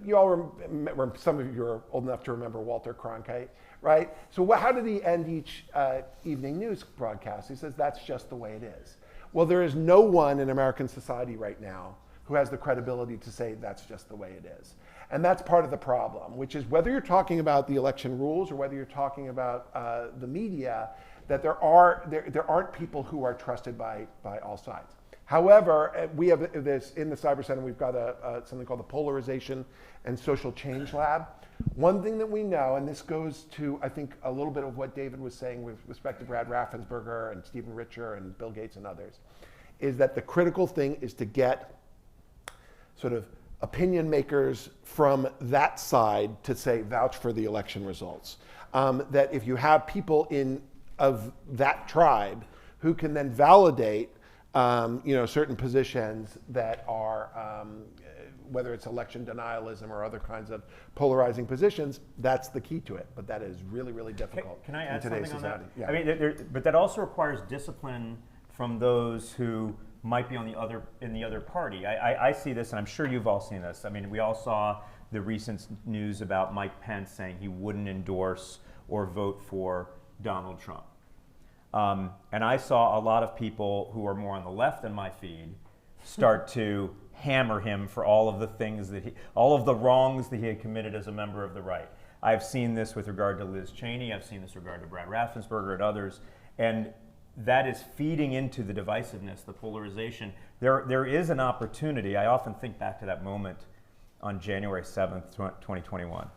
you all remember, some of you are old enough to remember Walter Cronkite, right? So how did he end each evening news broadcast? He says, that's just the way it is. Well, there is no one in American society right now who has the credibility to say that's just the way it is. And that's part of the problem, which is whether you're talking about the election rules or whether you're talking about the media, that there aren't people who are trusted by all sides. However, we have this, in the Cyber Center, we've got something called the Polarization and Social Change Lab. One thing that we know, and this goes to, I think, a little bit of what David was saying with respect to Brad Raffensperger and Stephen Richer and Bill Gates and others, is that the critical thing is to get sort of opinion makers from that side to say, vouch for the election results. That if you have people of that tribe who can then validate certain positions that are, whether it's election denialism or other kinds of polarizing positions, that's the key to it. But that is really, really difficult Can I add in today's something on society. that? Yeah. I mean, but that also requires discipline from those who might be in the other party. I see this, and I'm sure you've all seen this. I mean, we all saw the recent news about Mike Pence saying he wouldn't endorse or vote for Donald Trump. And I saw a lot of people who are more on the left in my feed start to hammer him for all of the things all of the wrongs that he had committed as a member of the right. I've seen this with regard to Liz Cheney. I've seen this with regard to Brad Raffensperger and others. And that is feeding into the divisiveness, the polarization. There is an opportunity. I often think back to that moment on January 7th, 2021,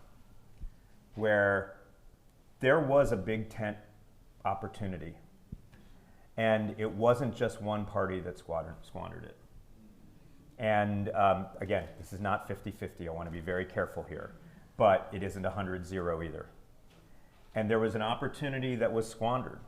where there was a big tent opportunity. And it wasn't just one party that squandered it. And again, this is not 50-50. I want to be very careful here. But it isn't 100-0 either. And there was an opportunity that was squandered.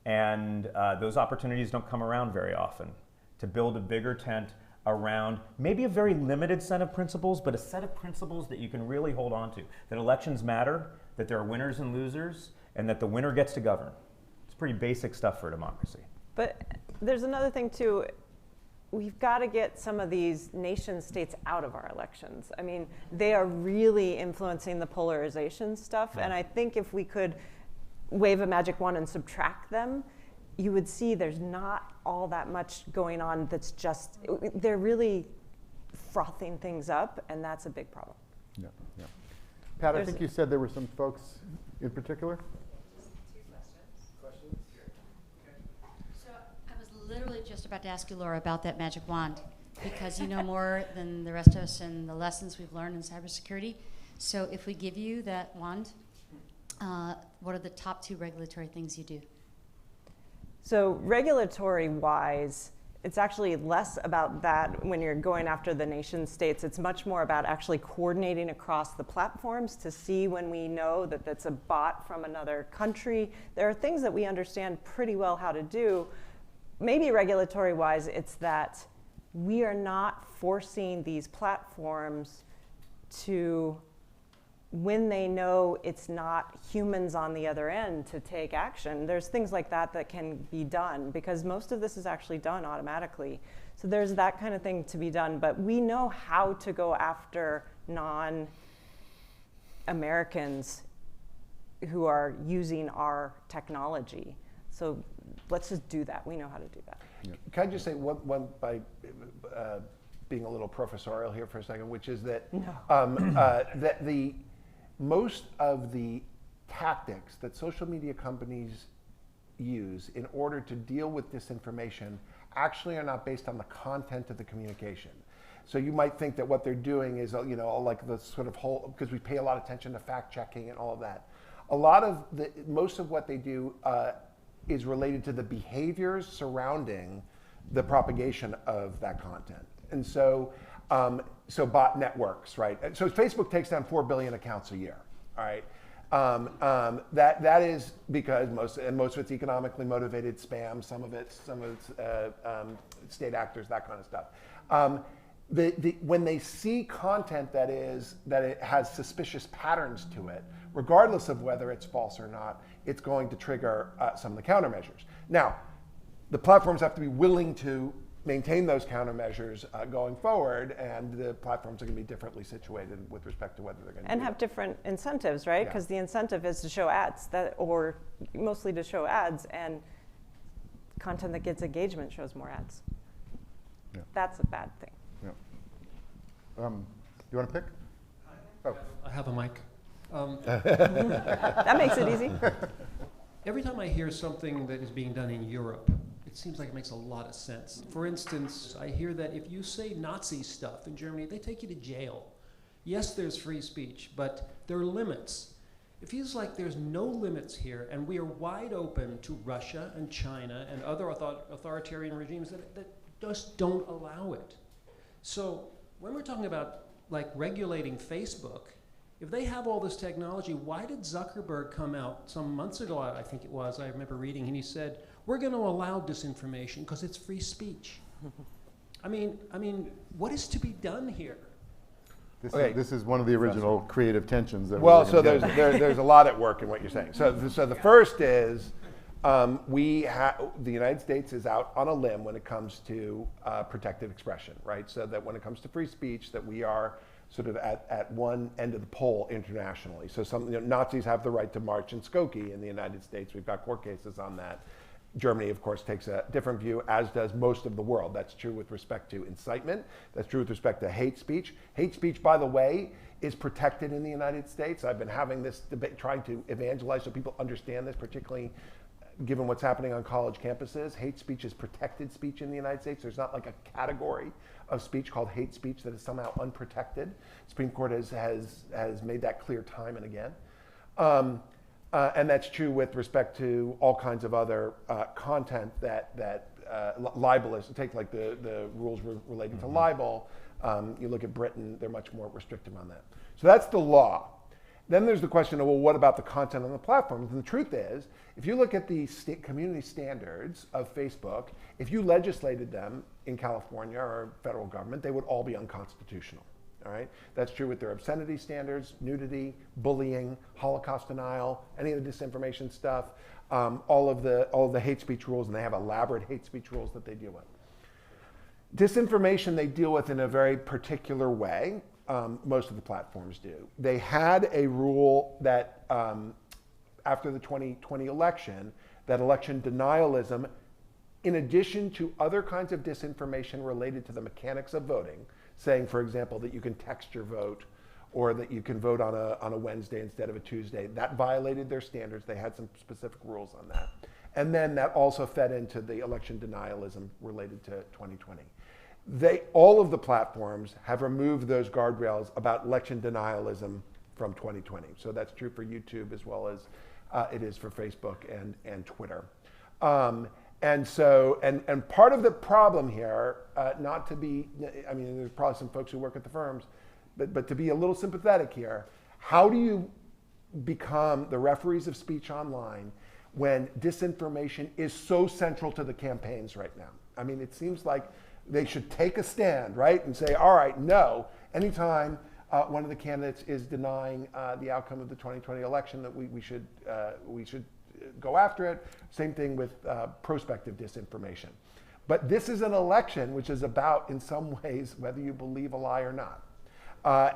And those opportunities don't come around very often, to build a bigger tent around maybe a very limited set of principles, but a set of principles that you can really hold on to. That elections matter, that there are winners and losers, and that the winner gets to govern. It's pretty basic stuff for a democracy. But there's another thing too. we've got to get some of these nation states out of our elections. I mean, they are really influencing the polarization stuff, and I think if we could wave a magic wand and subtract them, you would see there's not all that much going on that's just, they're really frothing things up, and that's a big problem. Yeah, yeah. Pat, I think you said there were some folks in particular? Just two questions. So I was literally just about to ask you, Laura, about that magic wand, because you know more than the rest of us and the lessons we've learned in cybersecurity. So if we give you that wand, what are the top 2 regulatory things you do? So regulatory-wise, it's actually less about that when you're going after the nation states. It's much more about actually coordinating across the platforms to see when we know that that's a bot from another country. There are things that we understand pretty well how to do. Maybe regulatory-wise, it's that we are not forcing these platforms to, when they know it's not humans on the other end, to take action. There's things like that that can be done, because most of this is actually done automatically. So there's that kind of thing to be done, but we know how to go after non-Americans who are using our technology. So let's just do that. We know how to do that. Can I just say one by being a little professorial here for a second, which is that that most of the tactics that social media companies use in order to deal with disinformation actually are not based on the content of the communication. So you might think that what they're doing is, you know, like the sort of whole, because we pay a lot of attention to fact checking and all of that. Most of what they do is related to the behaviors surrounding the propagation of that content. And so, so bot networks, right? So Facebook takes down 4 billion accounts a year, all right? That is because most of it's economically motivated spam, some of it's state actors, that kind of stuff. When they see content that it has suspicious patterns to it, regardless of whether it's false or not, it's going to trigger some of the countermeasures. Now, the platforms have to be willing to maintain those countermeasures going forward, and the platforms are going to be differently situated with respect to whether they're going to have different incentives, right? Because the incentive is to show ads, or mostly to show ads, and content that gets engagement shows more ads. Yeah. That's a bad thing. Yeah. You want to pick? Oh. I have a mic. That makes it easy. Every time I hear something that is being done in Europe, it seems like it makes a lot of sense. For instance, I hear that if you say Nazi stuff in Germany, they take you to jail. Yes, there's free speech, but there are limits. It feels like there's no limits here, and we are wide open to Russia and China and other authoritarian regimes that just don't allow it. So when we're talking about like regulating Facebook, if they have all this technology, why did Zuckerberg come out some months ago, I think it was, I remember reading, and he said, we're going to allow disinformation because it's free speech. I mean, what is to be done here? This is one of the original creative tensions. That so there's a lot at work in what you're saying. So the first is the United States is out on a limb when it comes to protected expression, right? So that when it comes to free speech, that we are sort of at one end of the pole internationally. So Nazis have the right to march in Skokie in the United States. We've got court cases on that. Germany, of course, takes a different view, as does most of the world. That's true with respect to incitement. That's true with respect to hate speech. Hate speech, by the way, is protected in the United States. I've been having this debate, trying to evangelize so people understand this, particularly given what's happening on college campuses. Hate speech is protected speech in the United States. There's not like a category of speech called hate speech that is somehow unprotected. The Supreme Court has made that clear time and again. And that's true with respect to all kinds of other content that libelous, take like the rules relating to libel. You look at Britain, they're much more restrictive on that. So that's the law. Then there's the question of, well, what about the content on the platforms? And the truth is, if you look at the community standards of Facebook, if you legislated them in California or federal government, they would all be unconstitutional. All right? That's true with their obscenity standards, nudity, bullying, Holocaust denial, any of the disinformation stuff, all of the hate speech rules, and they have elaborate hate speech rules that they deal with. Disinformation they deal with in a very particular way. Most of the platforms do. They had a rule that after the 2020 election, that election denialism, in addition to other kinds of disinformation related to the mechanics of voting, saying, for example, that you can text your vote or that you can vote on a Wednesday instead of a Tuesday, that violated their standards. They had some specific rules on that. And then that also fed into the election denialism related to 2020. All of the platforms have removed those guardrails about election denialism from 2020. So that's true for YouTube as well as it is for Facebook and Twitter. And part of the problem here, not to be, I mean, there's probably some folks who work at the firms, but to be a little sympathetic here, how do you become the referees of speech online when disinformation is so central to the campaigns right now? I mean, it seems like they should take a stand, right, and say, all right, no, anytime one of the candidates is denying the outcome of the 2020 election, that we should go after it. Same thing with prospective disinformation. But this is an election which is about, in some ways, whether you believe a lie or not.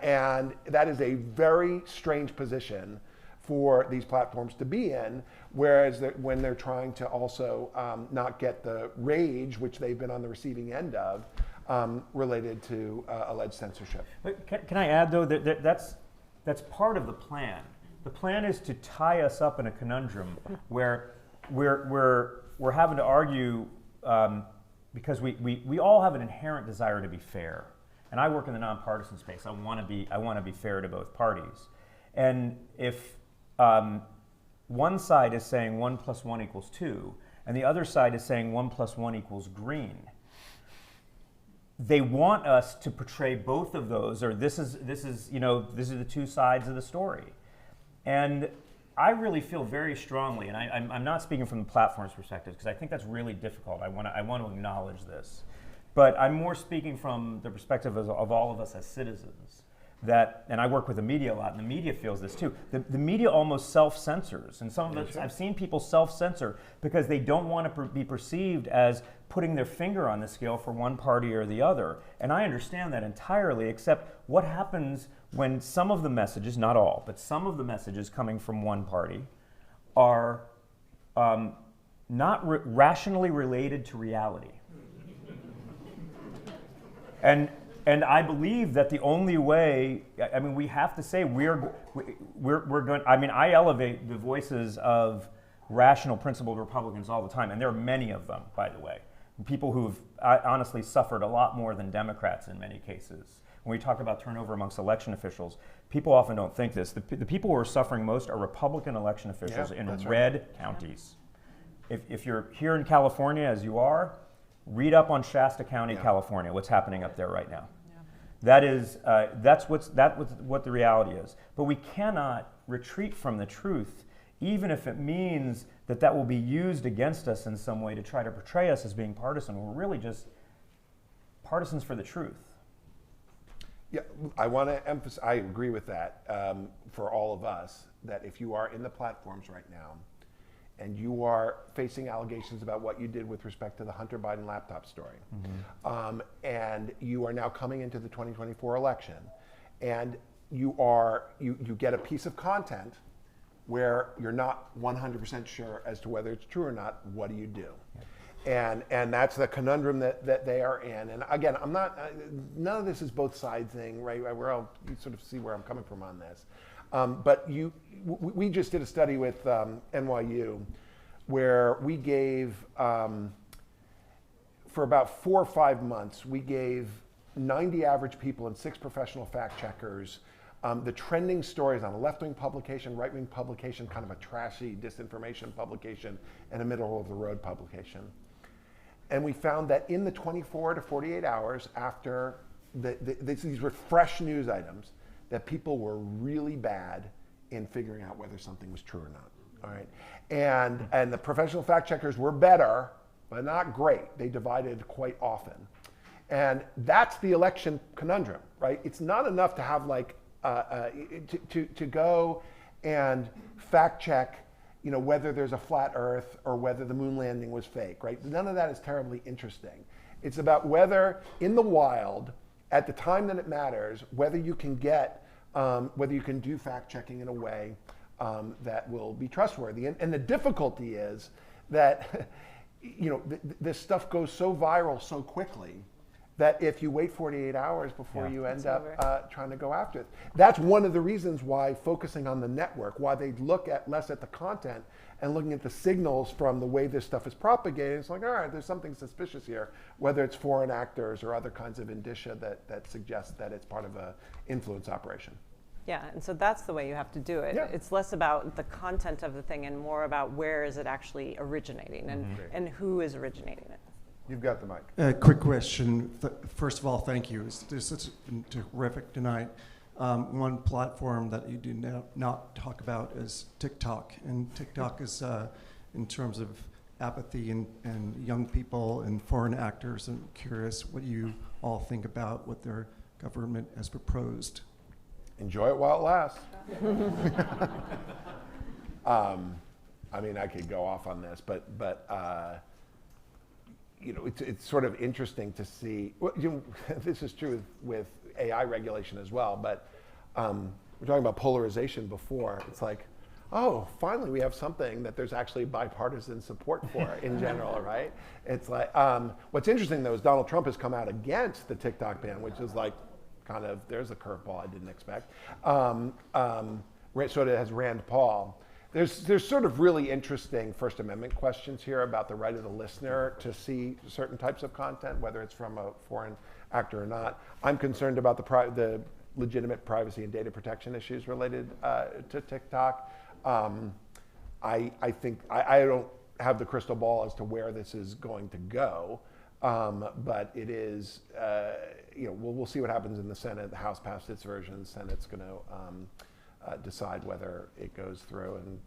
And that is a very strange position for these platforms to be in, whereas when they're trying to also not get the rage, which they've been on the receiving end of, related to alleged censorship. But can I add, though, that that's part of the plan. The plan is to tie us up in a conundrum where we're having to argue because we all have an inherent desire to be fair. And I work in the nonpartisan space. I want to be fair to both parties. And if one side is saying 1 + 1 = 2, and the other side is saying 1 + 1 = green, they want us to portray both of those, or this is the two sides of the story. And I really feel very strongly, and I'm not speaking from the platform's perspective because I think that's really difficult. I want to acknowledge this, but I'm more speaking from the perspective of all of us as citizens. And I work with the media a lot, and the media feels this too. The media almost self-censors, and some of us, I've seen people self-censor because they don't want to be perceived as putting their finger on the scale for one party or the other. And I understand that entirely, except what happens when some of the messages, not all, but some of the messages coming from one party are not rationally related to reality. And I believe that the only way, I mean, we have to say we're going, I mean, I elevate the voices of rational, principled Republicans all the time, and there are many of them, by the way. People who've honestly suffered a lot more than Democrats in many cases. When we talk about turnover amongst election officials, people often don't think this. The people who are suffering most are Republican election officials in red counties. If you're here in California, as you are, read up on Shasta County, California, what's happening up there right now. That's what the reality is. But we cannot retreat from the truth, even if it means that will be used against us in some way to try to portray us as being partisan. We're really just partisans for the truth. Yeah, I want to emphasize, I agree with that for all of us, that if you are in the platforms right now and you are facing allegations about what you did with respect to the Hunter Biden laptop story, and you are now coming into the 2024 election, and you get a piece of content where you're not 100% sure as to whether it's true or not, what do you do? And that's the conundrum that they are in. And again, none of this is both side thing, right? You sort of see where I'm coming from on this. But we just did a study with NYU where we gave, for about 4 or 5 months, we gave 90 average people and 6 professional fact checkers the trending stories on a left-wing publication, right-wing publication, kind of a trashy disinformation publication, and a middle-of-the-road publication. And we found that in the 24 to 48 hours after these were fresh news items, that people were really bad in figuring out whether something was true or not. All right, and the professional fact checkers were better, but not great. They divided quite often, and that's the election conundrum, right? It's not enough to have to go and fact check, whether there's a flat Earth or whether the moon landing was fake, right? None of that is terribly interesting. It's about whether in the wild, at the time that it matters, whether you can get, whether you can do fact checking in a way that will be trustworthy. And the difficulty is that, you know, this stuff goes so viral so quickly that if you wait 48 hours before you end up trying to go after it. That's one of the reasons why focusing on the network, why they look at less at the content and looking at the signals from the way this stuff is propagated. It's like, all right, there's something suspicious here, whether it's foreign actors or other kinds of indicia that suggest that it's part of an influence operation. Yeah, and so that's the way you have to do it. Yeah. It's less about the content of the thing and more about where is it actually originating and who is originating it. You've got the mic. Quick question. First of all, thank you. This is terrific tonight. One platform that you do not talk about is TikTok. And TikTok is, in terms of apathy and young people and foreign actors, I'm curious what you all think about what their government has proposed. Enjoy it while it lasts. I mean, I could go off on this, but you know, it's sort of interesting to see. Well, you know, this is true with AI regulation as well. But we're talking about polarization before. It's like, oh, finally we have something that there's actually bipartisan support for in general, right? It's like, what's interesting though is Donald Trump has come out against the TikTok ban, which is like, kind of, there's a curveball I didn't expect. Sort of has Rand Paul. There's sort of really interesting First Amendment questions here about the right of the listener to see certain types of content, whether it's from a foreign actor or not. I'm concerned about the legitimate privacy and data protection issues related to TikTok. I think I don't have the crystal ball as to where this is going to go, but it is, you know, we'll see what happens in the Senate. The House passed its version. The Senate's going to decide whether it goes through, and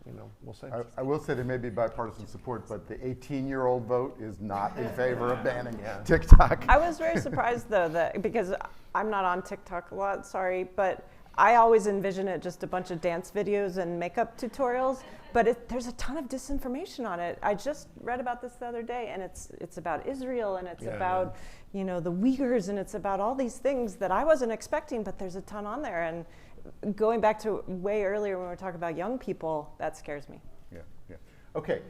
you know, we'll see. I will say there may be bipartisan support, but the 18-year-old vote is not in favor of banning TikTok. I was very surprised though that, because I'm not on TikTok a lot, sorry, but I always envision it just a bunch of dance videos and makeup tutorials, but there's a ton of disinformation on it. I just read about this the other day, and it's about Israel, and it's about you know, the Uyghurs, and it's about all these things that I wasn't expecting, but there's a ton on there. And going back to way earlier when we were talking about young people, that scares me. Yeah. Okay,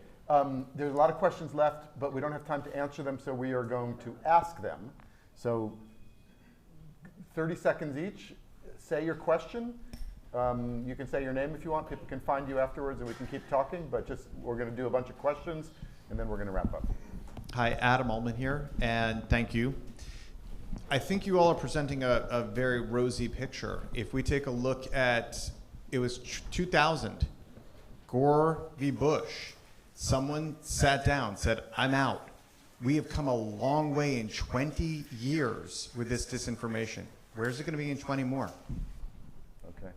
there's a lot of questions left, but we don't have time to answer them, so we are going to ask them. So 30 seconds each, say your question. You can say your name if you want. People can find you afterwards and we can keep talking, but just we're going to do a bunch of questions and then we're going to wrap up. Hi, Adam Ullman here, and thank you. I think you all are presenting a very rosy picture. If we take a look at, it was 2000, Gore v. Bush. Someone sat down, said, I'm out. We have come a long way in 20 years with this disinformation. Where's it going to be in 20 more? Okay.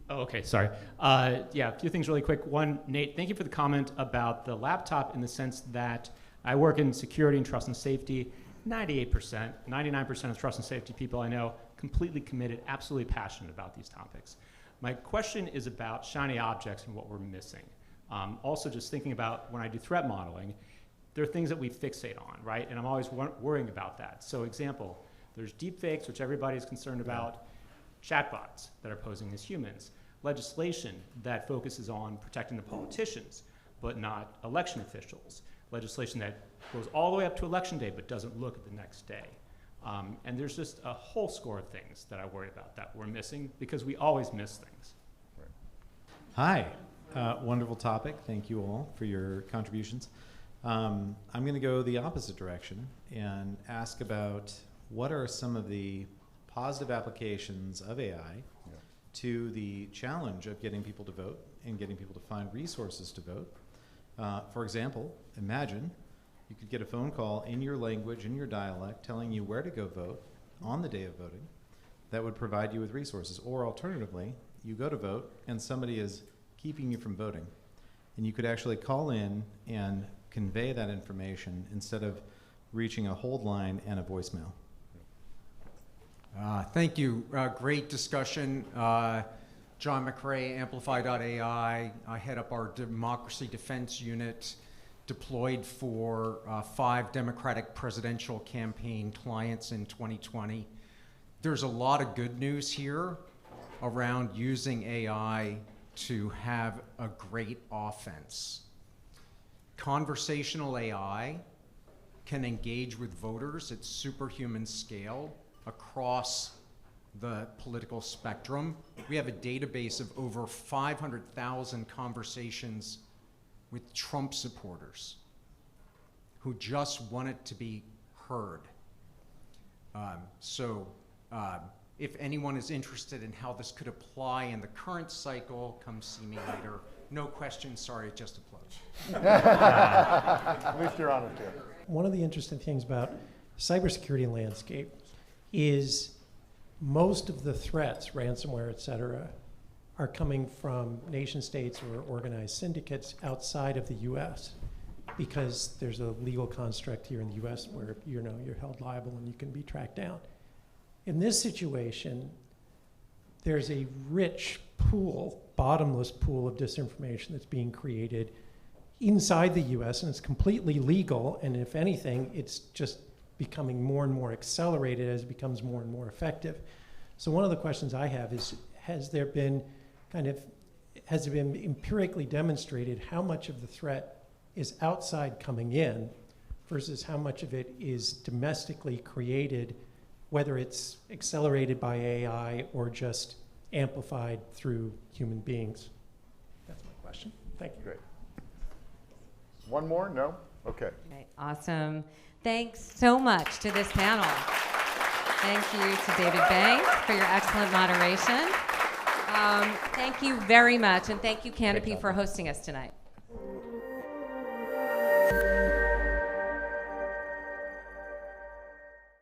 Oh, okay, sorry. Yeah, a few things really quick. One, Nate, thank you for the comment about the laptop, in the sense that I work in security and trust and safety. 98%, 99% of trust and safety people I know completely committed, absolutely passionate about these topics. My question is about shiny objects and what we're missing. Also, just thinking about when I do threat modeling, there are things that we fixate on, right? And I'm always worrying about that. So example, there's deepfakes, which everybody's concerned about, chatbots that are posing as humans, legislation that focuses on protecting the politicians, but not election officials, legislation that goes all the way up to election day but doesn't look at the next day. And there's just a whole score of things that I worry about that we're missing, because we always miss things. Hi, wonderful topic. Thank you all for your contributions. I'm going to go the opposite direction and ask about what are some of the positive applications of AI to the challenge of getting people to vote and getting people to find resources to vote. For example, imagine you could get a phone call in your language, in your dialect, telling you where to go vote on the day of voting. That would provide you with resources. Or alternatively, you go to vote and somebody is keeping you from voting. And you could actually call in and convey that information instead of reaching a hold line and a voicemail. Thank you. Great discussion. John McRae, Amplify.ai. I head up our Democracy Defense Unit. deployed for 5 Democratic presidential campaign clients in 2020. There's a lot of good news here around using AI to have a great offense. Conversational AI can engage with voters at superhuman scale across the political spectrum. We have a database of over 500,000 conversations with Trump supporters who just wanted to be heard. If anyone is interested in how this could apply in the current cycle, come see me later. No questions, sorry, just a plug. At least you're honest here. One of the interesting things about cybersecurity landscape is most of the threats, ransomware, et cetera, are coming from nation states or organized syndicates outside of the US, because there's a legal construct here in the US where you're held liable and you can be tracked down. In this situation, there's a rich pool, bottomless pool of disinformation that's being created inside the US, and it's completely legal, and if anything, it's just becoming more and more accelerated as it becomes more and more effective. So one of the questions I have is, has it been empirically demonstrated how much of the threat is outside coming in versus how much of it is domestically created, whether it's accelerated by AI or just amplified through human beings? That's my question. Thank you. Great. One more? No? Okay. Okay, awesome. Thanks so much to this panel. Thank you to David Banks for your excellent moderation. Thank you very much, and thank you, CANOPY, for hosting us tonight.